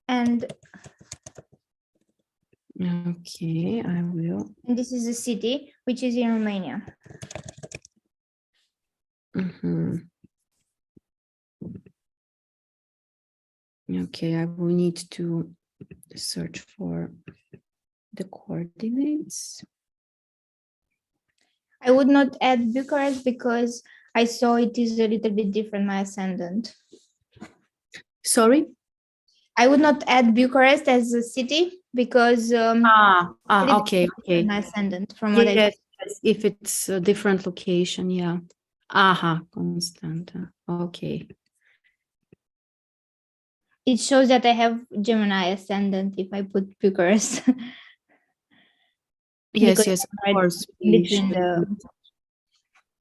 [SPEAKER 3] And
[SPEAKER 1] Okay, I will.
[SPEAKER 3] this is the city, which is in Romania.
[SPEAKER 1] Mhm. Okay, I will need to search for the coordinates.
[SPEAKER 3] I would not add Bucharest because I saw it is a little bit different, my ascendant.
[SPEAKER 1] Sorry?
[SPEAKER 3] I would not add Bucharest as a city because
[SPEAKER 1] Okay, okay.
[SPEAKER 3] my ascendant from what I
[SPEAKER 1] Yes, yes, if it's a different location, yeah. Constanta. Okay.
[SPEAKER 3] it shows that I have Gemini ascendant if I put Bucharest.
[SPEAKER 1] Yes,
[SPEAKER 3] Because
[SPEAKER 1] yes, of
[SPEAKER 3] I'm right
[SPEAKER 1] course. We
[SPEAKER 3] between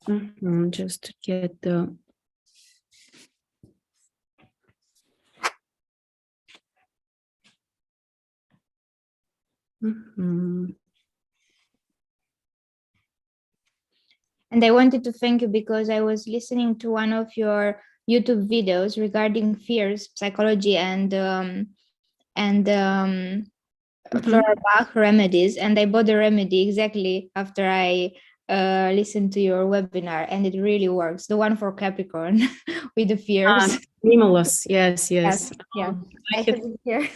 [SPEAKER 1] should just to get the
[SPEAKER 3] And I wanted to thank you because I was listening to one of your YouTube videos regarding fears, psychology, and Flora Bach remedies, and I bought the remedy exactly after I listened to your webinar, and it really works. The one for Capricorn with the fears.
[SPEAKER 1] stimulus. Yes, yes.
[SPEAKER 3] Yeah,
[SPEAKER 1] I
[SPEAKER 3] I
[SPEAKER 1] have-
[SPEAKER 3] have it here.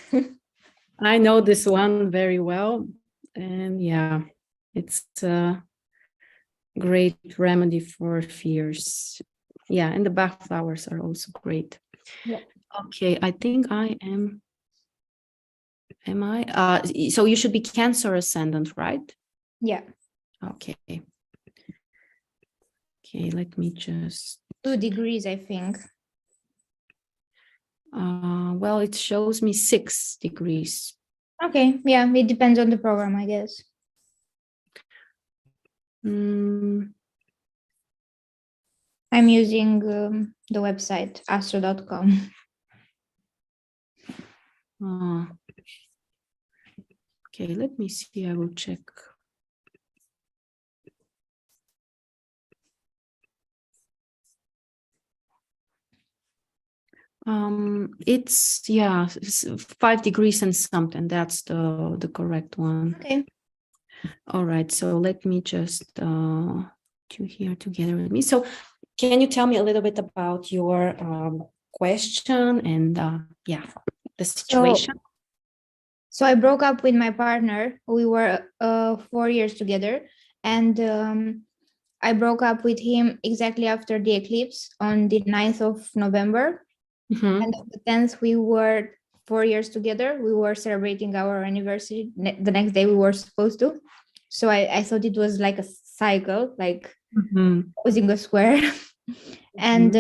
[SPEAKER 1] I know this one very well, and yeah, it's a great remedy for fears. Yeah, and the Bach flowers are also great.
[SPEAKER 3] Yeah.
[SPEAKER 1] Okay, I think I am. Am I? So you should be Cancer ascendant, right?
[SPEAKER 3] Yeah,
[SPEAKER 1] Okay. Okay, let me just.
[SPEAKER 3] 2 degrees, I think.
[SPEAKER 1] Well, it shows me 6 degrees.
[SPEAKER 3] Okay, yeah, it depends on the program, I guess.
[SPEAKER 1] Mm,
[SPEAKER 3] I'm using the website astro.com.
[SPEAKER 1] Okay, let me see. I will check. It's 5 degrees and something. That's the correct one.
[SPEAKER 3] Okay.
[SPEAKER 1] All right. So let me just to here together with me. So can you tell me a little bit about your question and the situation?
[SPEAKER 3] So I broke up with my partner. We were 4 years together, and I broke up with him exactly after the eclipse on the 9th of November.
[SPEAKER 1] Mhm.
[SPEAKER 3] And on the 10th, we were 4 years together. We were celebrating our anniversary. The next day, we were supposed to. So I thought it was like a cycle, like closing a square. And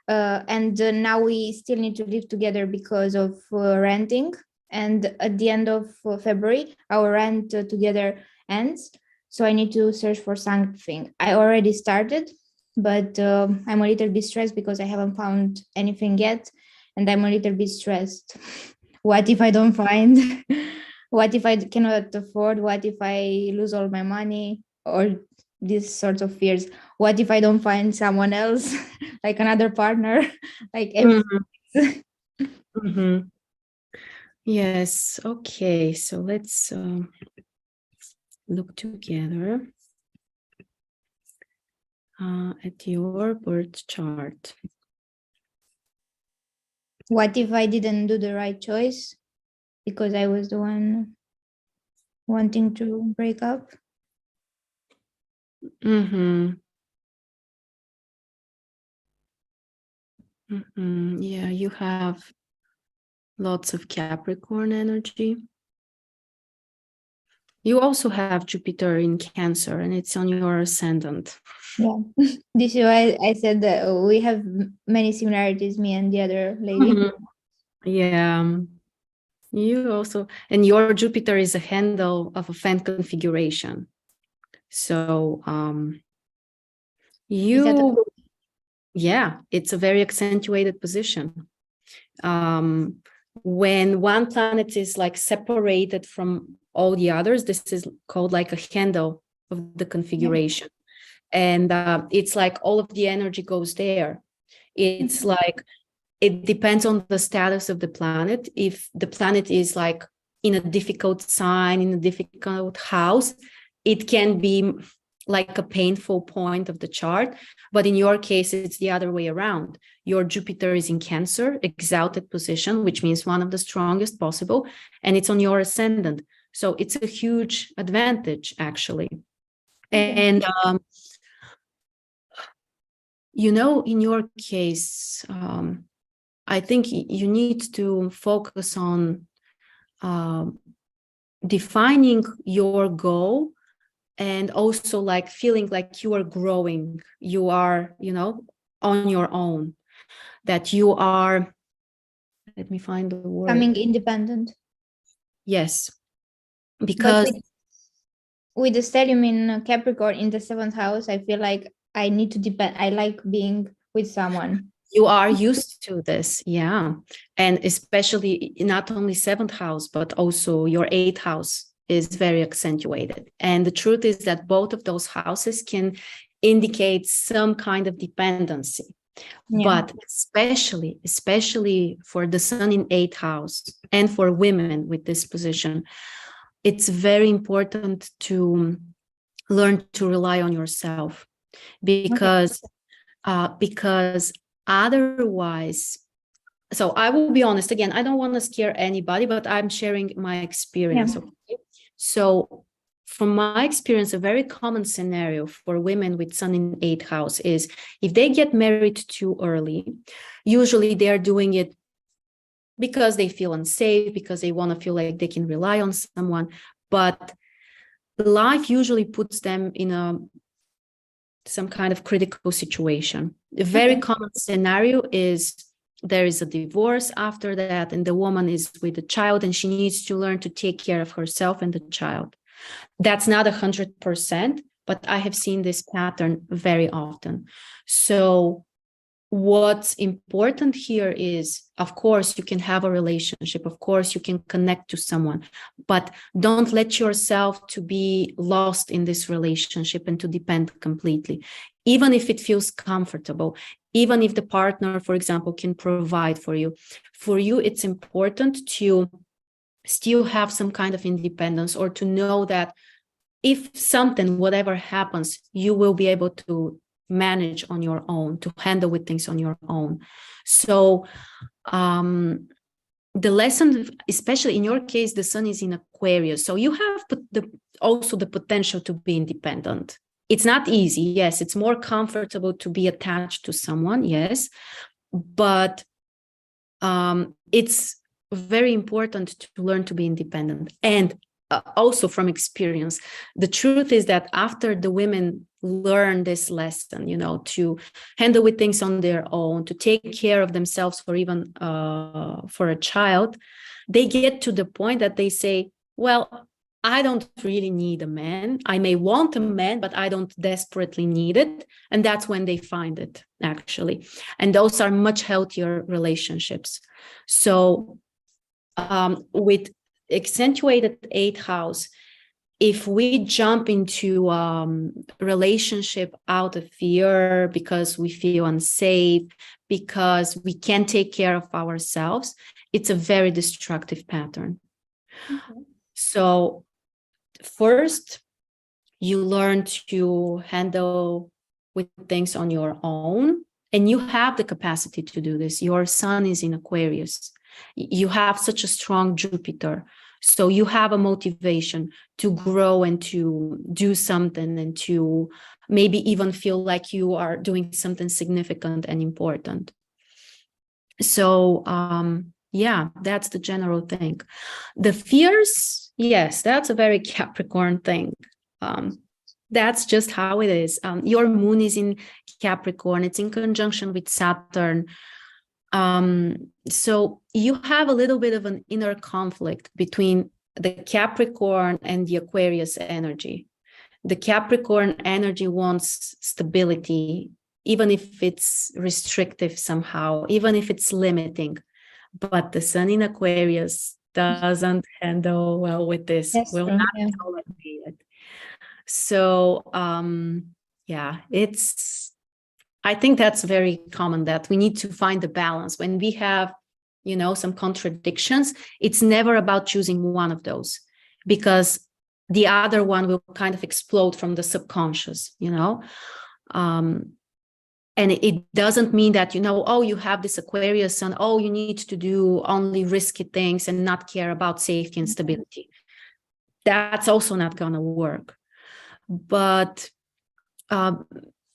[SPEAKER 3] now we still need to live together because of renting. And at the end of February, our rent together ends. So I need to search for something. I already started, but I'm a little bit stressed because I haven't found anything yet. And I'm a little bit stressed. What if I don't find? What if I cannot afford? What if I lose all my money? Or these sorts of fears. What if I don't find someone else, like another partner? Like
[SPEAKER 1] Yes. Okay. So let's look together at your birth chart.
[SPEAKER 3] What if I didn't do the right choice because I was the one wanting to break up?
[SPEAKER 1] Yeah, you have lots of Capricorn energy. You also have Jupiter in Cancer, and it's on your ascendant.
[SPEAKER 3] Yeah, this is why I said that we have many similarities, me and the other lady.
[SPEAKER 1] Yeah, you also, and your Jupiter is a handle of a fan configuration. So
[SPEAKER 3] Is that a-
[SPEAKER 1] yeah, it's a very accentuated position. When one planet is like separated from all the others, this is called like a handle of the configuration. And it's like all of the energy goes there. It's like, it depends on the status of the planet. If the planet is like in a difficult sign, in a difficult house, it can be like a painful point of the chart. But in your case, it's the other way around. Your Jupiter is in Cancer, exalted position, which means one of the strongest possible, and it's on your ascendant. So it's a huge advantage, actually. And you know, in your case, I think you need to focus on defining your goal, and also like feeling like you are growing, you are, you know, on your own, that you are, let me find the word.
[SPEAKER 3] Becoming independent.
[SPEAKER 1] Yes,
[SPEAKER 3] But
[SPEAKER 1] because
[SPEAKER 3] with the stellium in Capricorn in the 7th house, I feel like I need to depend. I like being with someone.
[SPEAKER 1] you are used to this, yeah. And especially not only 7th house, but also your 8th house is very accentuated. And the truth is that both of those houses can indicate some kind of dependency. But especially for the sun in 8th house and for women with this position, it's very important to learn to rely on yourself, because otherwise, so I will be honest, again, I don't want to scare anybody, but I'm sharing my experience. Okay? So from my experience, a very common scenario for women with sun in 8th house is if they get married too early, usually they're doing it because they feel unsafe, because they want to feel like they can rely on someone. But life usually puts them in some kind of critical situation. A very common scenario is there is a divorce after that, and the woman is with a child, and she needs to learn to take care of herself and the child. That's not 100%, but I have seen this pattern very often. So what's important here is, of course, you can have a relationship, of course, you can connect to someone, but don't let yourself to be lost in this relationship and to depend completely, even if it feels comfortable, even if the partner, for example, can provide for you. For you, it's important to still have some kind of independence, or to know that if something, whatever happens, you will be able to manage on your own, to handle with things on your own. So the lesson, especially in your case, the sun is in Aquarius, so you have also the potential to be independent. It's not easy, yes, it's more comfortable to be attached to someone, yes, but it's very important to learn to be independent. And also from experience, the truth is that after the women learn this lesson, you know, to handle with things on their own, to take care of themselves, or even for a child, they get to the point that they say, well, I don't really need a man. I may want a man, but I don't desperately need it. And that's when they find it, actually. And those are much healthier relationships. So with accentuated 8th house, if we jump into relationship out of fear, because we feel unsafe, because we can't take care of ourselves, it's a very destructive pattern. So first, you learn to handle with things on your own, and you have the capacity to do this. Your sun is in Aquarius. You have such a strong Jupiter. So you have a motivation to grow and to do something, and to maybe even feel like you are doing something significant and important. So yeah, that's the general thing. The fears, yes, that's a very Capricorn thing. That's just how it is. Your moon is in Capricorn. It's in conjunction with Saturn. So you have a little bit of an inner conflict between the Capricorn and the Aquarius energy. the Capricorn energy wants stability, even if it's restrictive somehow, even if it's limiting. But the sun in Aquarius doesn't handle well with this,
[SPEAKER 3] That's
[SPEAKER 1] will
[SPEAKER 3] true.
[SPEAKER 1] not
[SPEAKER 3] Yeah.
[SPEAKER 1] tolerate it. So I think that's very common, that we need to find the balance. When we have, some contradictions, it's never about choosing one of those, because the other one will kind of explode from the subconscious, and it doesn't mean that, you have this Aquarius and, you need to do only risky things and not care about safety and stability. That's also not going to work. But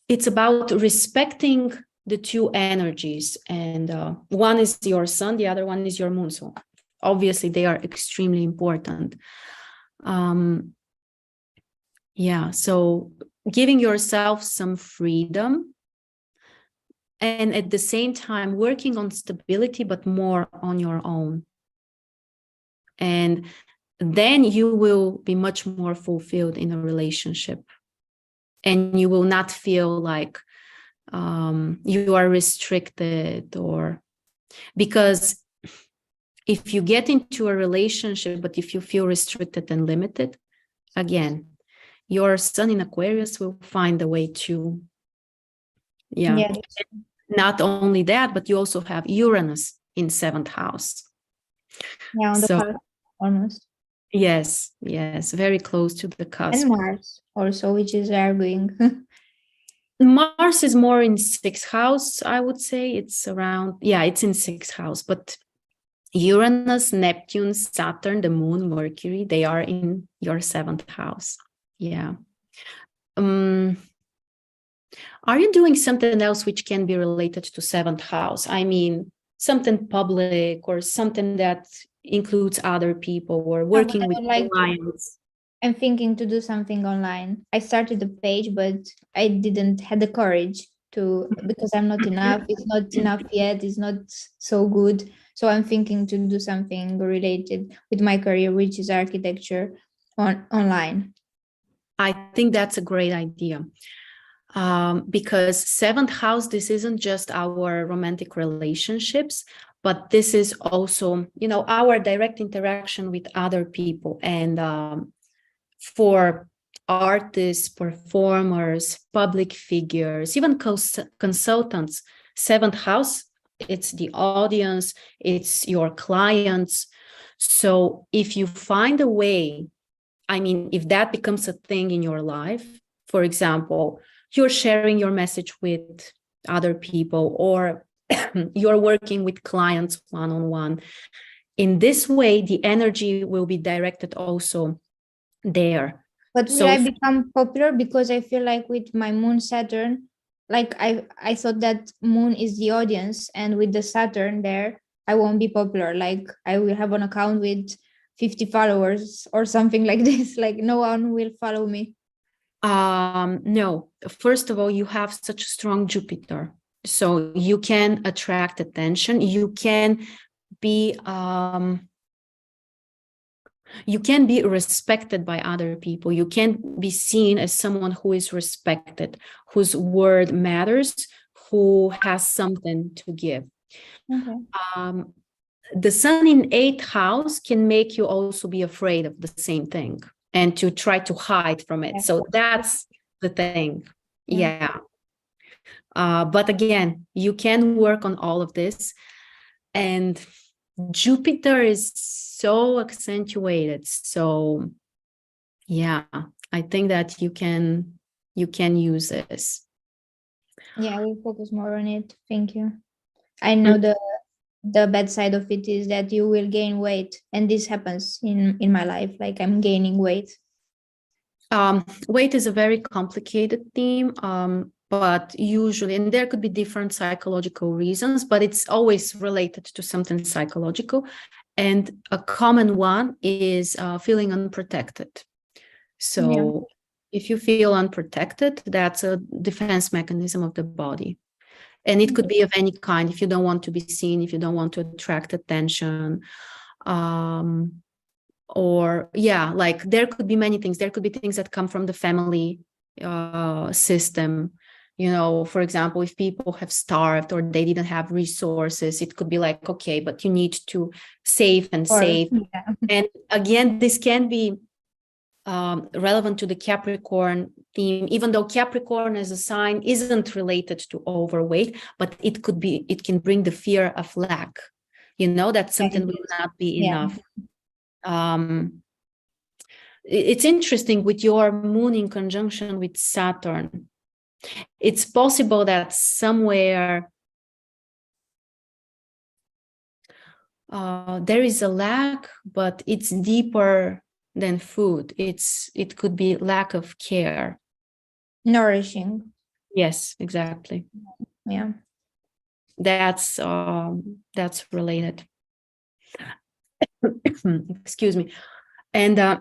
[SPEAKER 1] it's about respecting the two energies. And one is your sun, the other one is your moon. So obviously they are extremely important. So giving yourself some freedom, and at the same time working on stability, but more on your own. And then you will be much more fulfilled in a relationship. And you will not feel like you are restricted, because if you get into a relationship, but if you feel restricted and limited, again, your sun in Aquarius will find a way to, Not only that, but you also have Uranus in 7th house.
[SPEAKER 3] Yeah, on the cusp, almost.
[SPEAKER 1] Yes, very close to the cusp.
[SPEAKER 3] And Mars also, which is arguing.
[SPEAKER 1] Mars is more in 6th house, I would say. It's around, it's in 6th house. But Uranus, Neptune, Saturn, the moon, Mercury, they are in your 7th house. Yeah. Are you doing something else which can be related to 7th house? I mean, something public or something that includes other people, or working with clients?
[SPEAKER 3] I'm thinking to do something online. I started the page, but I didn't have the courage to, because I'm not enough. It's not enough yet. It's not so good. So I'm thinking to do something related with my career, which is architecture, online.
[SPEAKER 1] I think that's a great idea. Because 7th house, this isn't just our romantic relationships, but this is also, our direct interaction with other people. And for artists, performers, public figures, even consultants, 7th house, it's the audience, it's your clients. So if you find a way, if that becomes a thing in your life, for example, you're sharing your message with other people, or you're working with clients one-on-one. In this way, the energy will be directed also there.
[SPEAKER 3] But will I become popular? Because I feel like with my moon Saturn, like I thought that moon is the audience, and with the Saturn there, I won't be popular. Like I will have an account with 50 followers or something like this. Like no one will follow me.
[SPEAKER 1] No, first of all, you have such a strong Jupiter, so you can attract attention. You can be respected by other people. You can be seen as someone who is respected, whose word matters, who has something to give.
[SPEAKER 3] Okay.
[SPEAKER 1] The sun in 8th house can make you also be afraid of the same thing and to try to hide from it. So that's the thing. Yeah. But again, you can work on all of this. And Jupiter is so accentuated. So I think that you can use this.
[SPEAKER 3] Yeah, I will focus more on it. Thank you. I know the bad side of it is that you will gain weight, and this happens in my life. Like I'm gaining weight.
[SPEAKER 1] Weight is a very complicated theme, but usually, and there could be different psychological reasons, but it's always related to something psychological. And a common one is feeling unprotected. So if you feel unprotected, that's a defense mechanism of the body. And it could be of any kind. If you don't want to be seen, if you don't want to attract attention, or yeah, like there could be many things. There could be things that come from the family system. You know, for example, if people have starved or they didn't have resources, it could be like, okay, but you need to save and
[SPEAKER 3] Or
[SPEAKER 1] save.
[SPEAKER 3] yeah.
[SPEAKER 1] And again, this can be relevant to the Capricorn theme, even though Capricorn as a sign isn't related to overweight, but it could be, it can bring the fear of lack, you know, that something will not be
[SPEAKER 3] Yeah.
[SPEAKER 1] enough. It's interesting with your moon in conjunction with Saturn. It's possible that somewhere there is a lack, but it's deeper than food. It could be lack of care.
[SPEAKER 3] Nourishing.
[SPEAKER 1] Yes, exactly.
[SPEAKER 3] Yeah.
[SPEAKER 1] That's related. Excuse me. And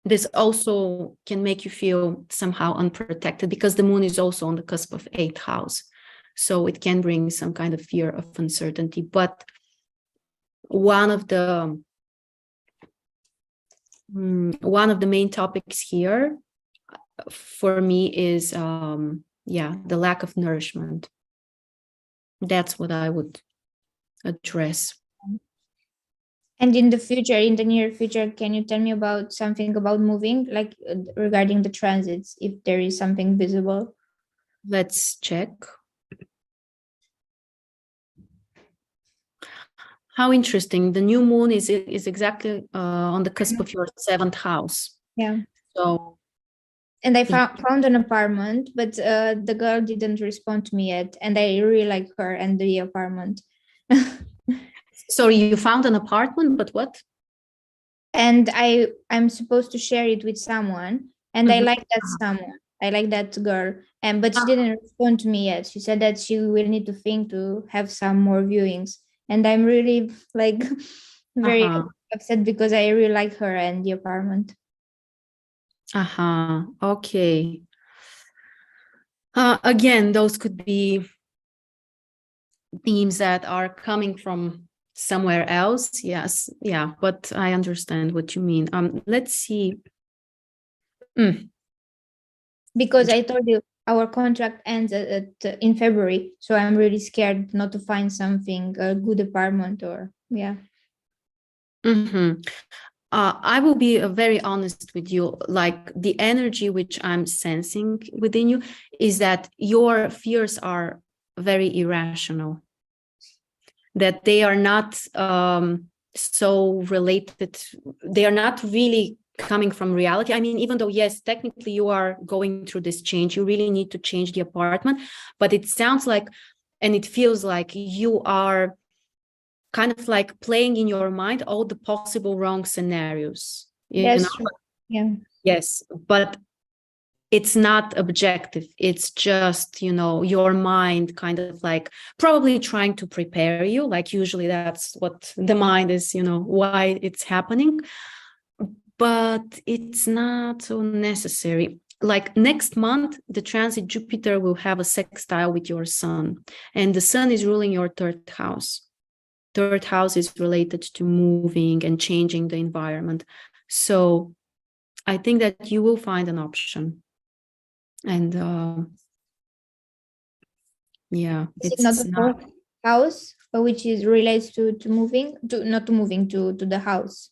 [SPEAKER 1] this also can make you feel somehow unprotected because the moon is also on the cusp of 8th house. So it can bring some kind of fear of uncertainty. But one of the main topics here for me is the lack of nourishment. That's what I would address.
[SPEAKER 3] And in the future, in the near future, can you tell me about something about moving, like regarding the transits, if there is something visible?
[SPEAKER 1] Let's check. How interesting. The new moon is exactly on the cusp of your 7th house.
[SPEAKER 3] Yeah.
[SPEAKER 1] So.
[SPEAKER 3] And I found an apartment, but the girl didn't respond to me yet. And I really like her and the apartment.
[SPEAKER 1] Sorry, you found an apartment, but what?
[SPEAKER 3] And I'm supposed to share it with someone. And I like that someone. I like that girl. But she didn't respond to me yet. She said that she will need to think to have some more viewings. And I'm really like very upset because I really like her and the apartment.
[SPEAKER 1] Okay. Again, those could be themes that are coming from somewhere else. Yes, yeah, but I understand what you mean. Let's see.
[SPEAKER 3] Because I told you our contract ends in February, so I'm really scared not to find something, a good apartment or yeah.
[SPEAKER 1] I will be very honest with you. Like the energy which I'm sensing within you is that your fears are very irrational, that they are not so related. They are not really coming from reality. I mean, even though, yes, technically you are going through this change, you really need to change the apartment, but it sounds like, and it feels like you are kind of like playing in your mind all the possible wrong scenarios. You know?
[SPEAKER 3] Yeah.
[SPEAKER 1] Yes, but it's not objective. It's just, you know, your mind kind of like probably trying to prepare you. Like usually that's what the mind is, you know, why it's happening. But it's not so necessary. Like next month, the transit Jupiter will have a sextile with your sun, and the sun is ruling your 3rd house. 3rd house is related to moving and changing the environment. So I think that you will find an option. And yeah,
[SPEAKER 3] it's not the 4th house, which is relates to moving, to the house.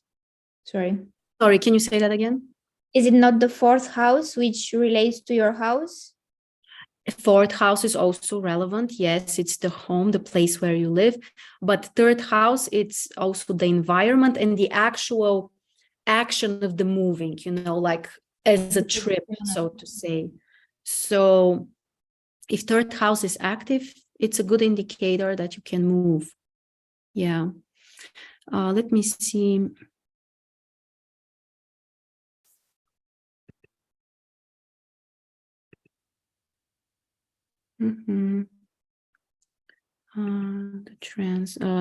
[SPEAKER 3] Sorry,
[SPEAKER 1] can you say that again?
[SPEAKER 3] Is it not the 4th house which relates to your house?
[SPEAKER 1] 4th house is also relevant. Yes, it's the home, the place where you live. But 3rd house, it's also the environment and the actual action of the moving, you know, like as a trip, so to say. So if 3rd house is active, it's a good indicator that you can move. Yeah. Let me see.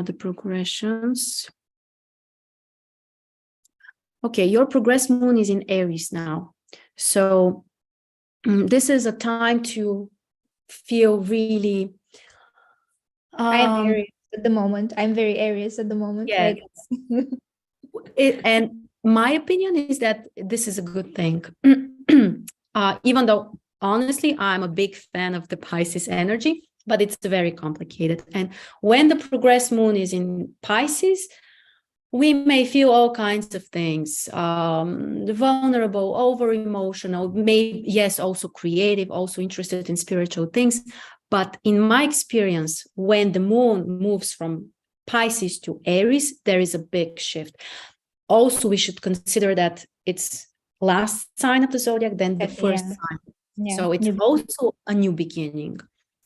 [SPEAKER 1] The progressions. Okay, your progress moon is in Aries now. So this is a time to feel really...
[SPEAKER 3] I'm Aries at the moment. I'm very Aries at the moment.
[SPEAKER 1] Yeah.
[SPEAKER 3] Like
[SPEAKER 1] And my opinion is that this is a good thing. Even though, honestly, I'm a big fan of the Pisces energy, but it's very complicated. And when the progressed moon is in Pisces, we may feel all kinds of things, vulnerable, over emotional, maybe, yes, also creative, also interested in spiritual things. But in my experience, when the moon moves from Pisces to Aries, there is a big shift. Also, we should consider that it's last sign of the zodiac, then the first sign.
[SPEAKER 3] Yeah.
[SPEAKER 1] So it's also a new beginning.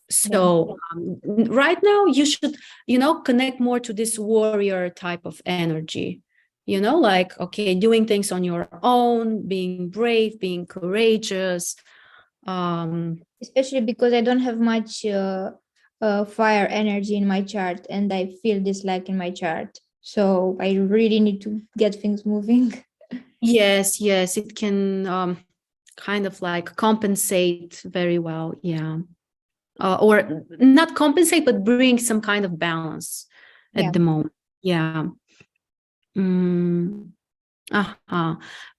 [SPEAKER 1] So right now you should, connect more to this warrior type of energy, like, okay, doing things on your own, being brave, being courageous.
[SPEAKER 3] Especially because I don't have much fire energy in my chart, and I feel this lack in my chart. So I really need to get things moving.
[SPEAKER 1] Yes, it can kind of like compensate very well. Yeah. Or not compensate, but bring some kind of balance at the moment. Yeah.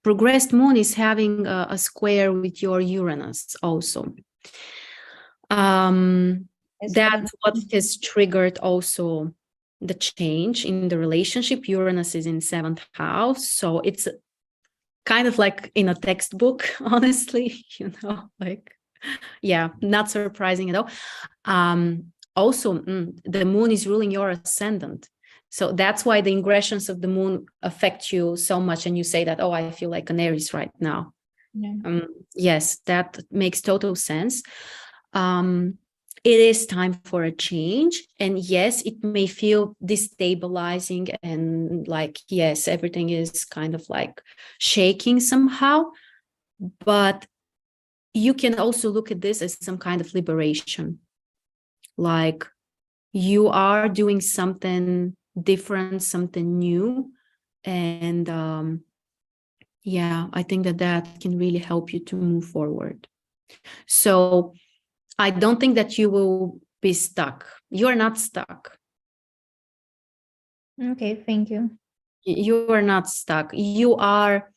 [SPEAKER 1] Progressed moon is having a square with your Uranus also. That's what has triggered also the change in the relationship. Uranus is in 7th house. So it's kind of like in a textbook, honestly, like, yeah, not surprising at all. Also, the moon is ruling your ascendant. So that's why the ingressions of the moon affect you so much. And you say that, oh, I feel like an Aries right now.
[SPEAKER 3] Yeah.
[SPEAKER 1] Yes, that makes total sense. It is time for a change. And yes, it may feel destabilizing and like, yes, everything is kind of like shaking somehow. But you can also look at this as some kind of liberation. Like you are doing something different, something new. And I think that can really help you to move forward. So I don't think that you will be stuck. You are not stuck.
[SPEAKER 3] Okay, thank you.
[SPEAKER 1] You are not stuck. You are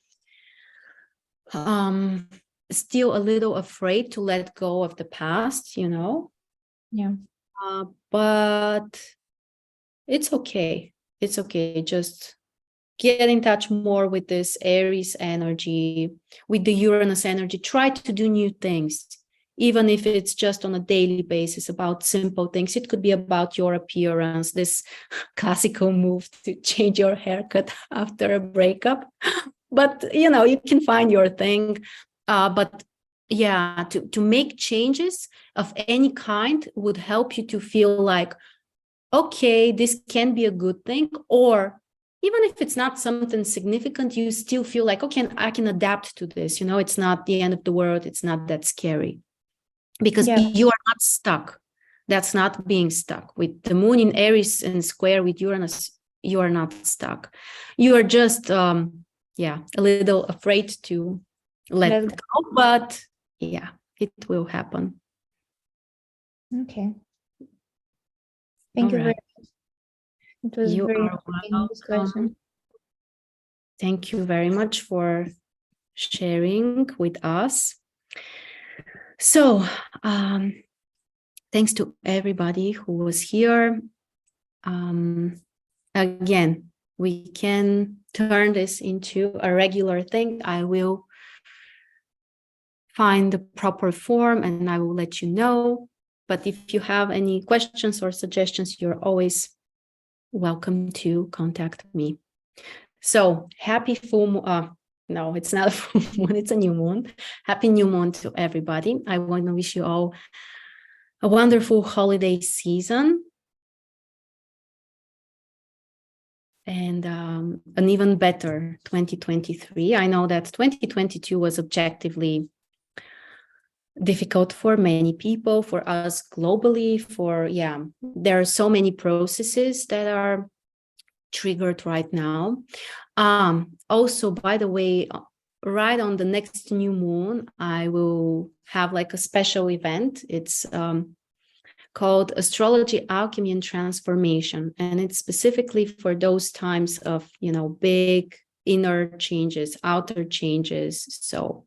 [SPEAKER 1] still a little afraid to let go of the past,
[SPEAKER 3] Yeah.
[SPEAKER 1] But it's okay. It's okay. Just get in touch more with this Aries energy, with the Uranus energy. Try to do new things, even if it's just on a daily basis, about simple things. It could be about your appearance, this classical move to change your haircut after a breakup. But, you can find your thing. But yeah, to make changes of any kind would help you to feel like, okay, this can be a good thing. Or even if it's not something significant, you still feel like, okay, I can adapt to this. It's not the end of the world. It's not that scary because you are not stuck. That's not being stuck. With the moon in Aries and square with Uranus, you are not stuck. You are just, a little afraid to let go, but yeah, it will happen.
[SPEAKER 3] Okay. Thank you very much. It was a very interesting discussion.
[SPEAKER 1] Thank you very much for sharing with us. So, thanks to everybody who was here. Again, we can turn this into a regular thing. I will find the proper form and I will let you know. But if you have any questions or suggestions, you're always welcome to contact me. So happy full moon. No, it's not a full moon, it's a new moon. Happy new moon to everybody. I want to wish you all a wonderful holiday season. And an even better 2023. I know that 2022 was objectively difficult for many people, for us globally, there are so many processes that are triggered right now. Also, by the way, right on the next new moon, I will have like a special event. It's called Astrology, Alchemy, and Transformation. And it's specifically for those times of, big inner changes, outer changes. So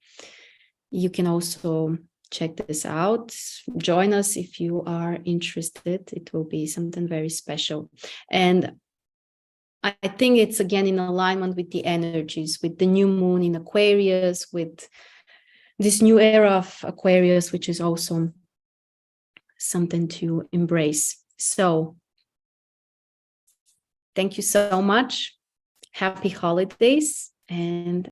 [SPEAKER 1] you can also check this out. Join us if you are interested. It will be something very special. And I think it's again in alignment with the energies, with the new moon in Aquarius, with this new era of Aquarius, which is also something to embrace. So thank you so much. Happy holidays, and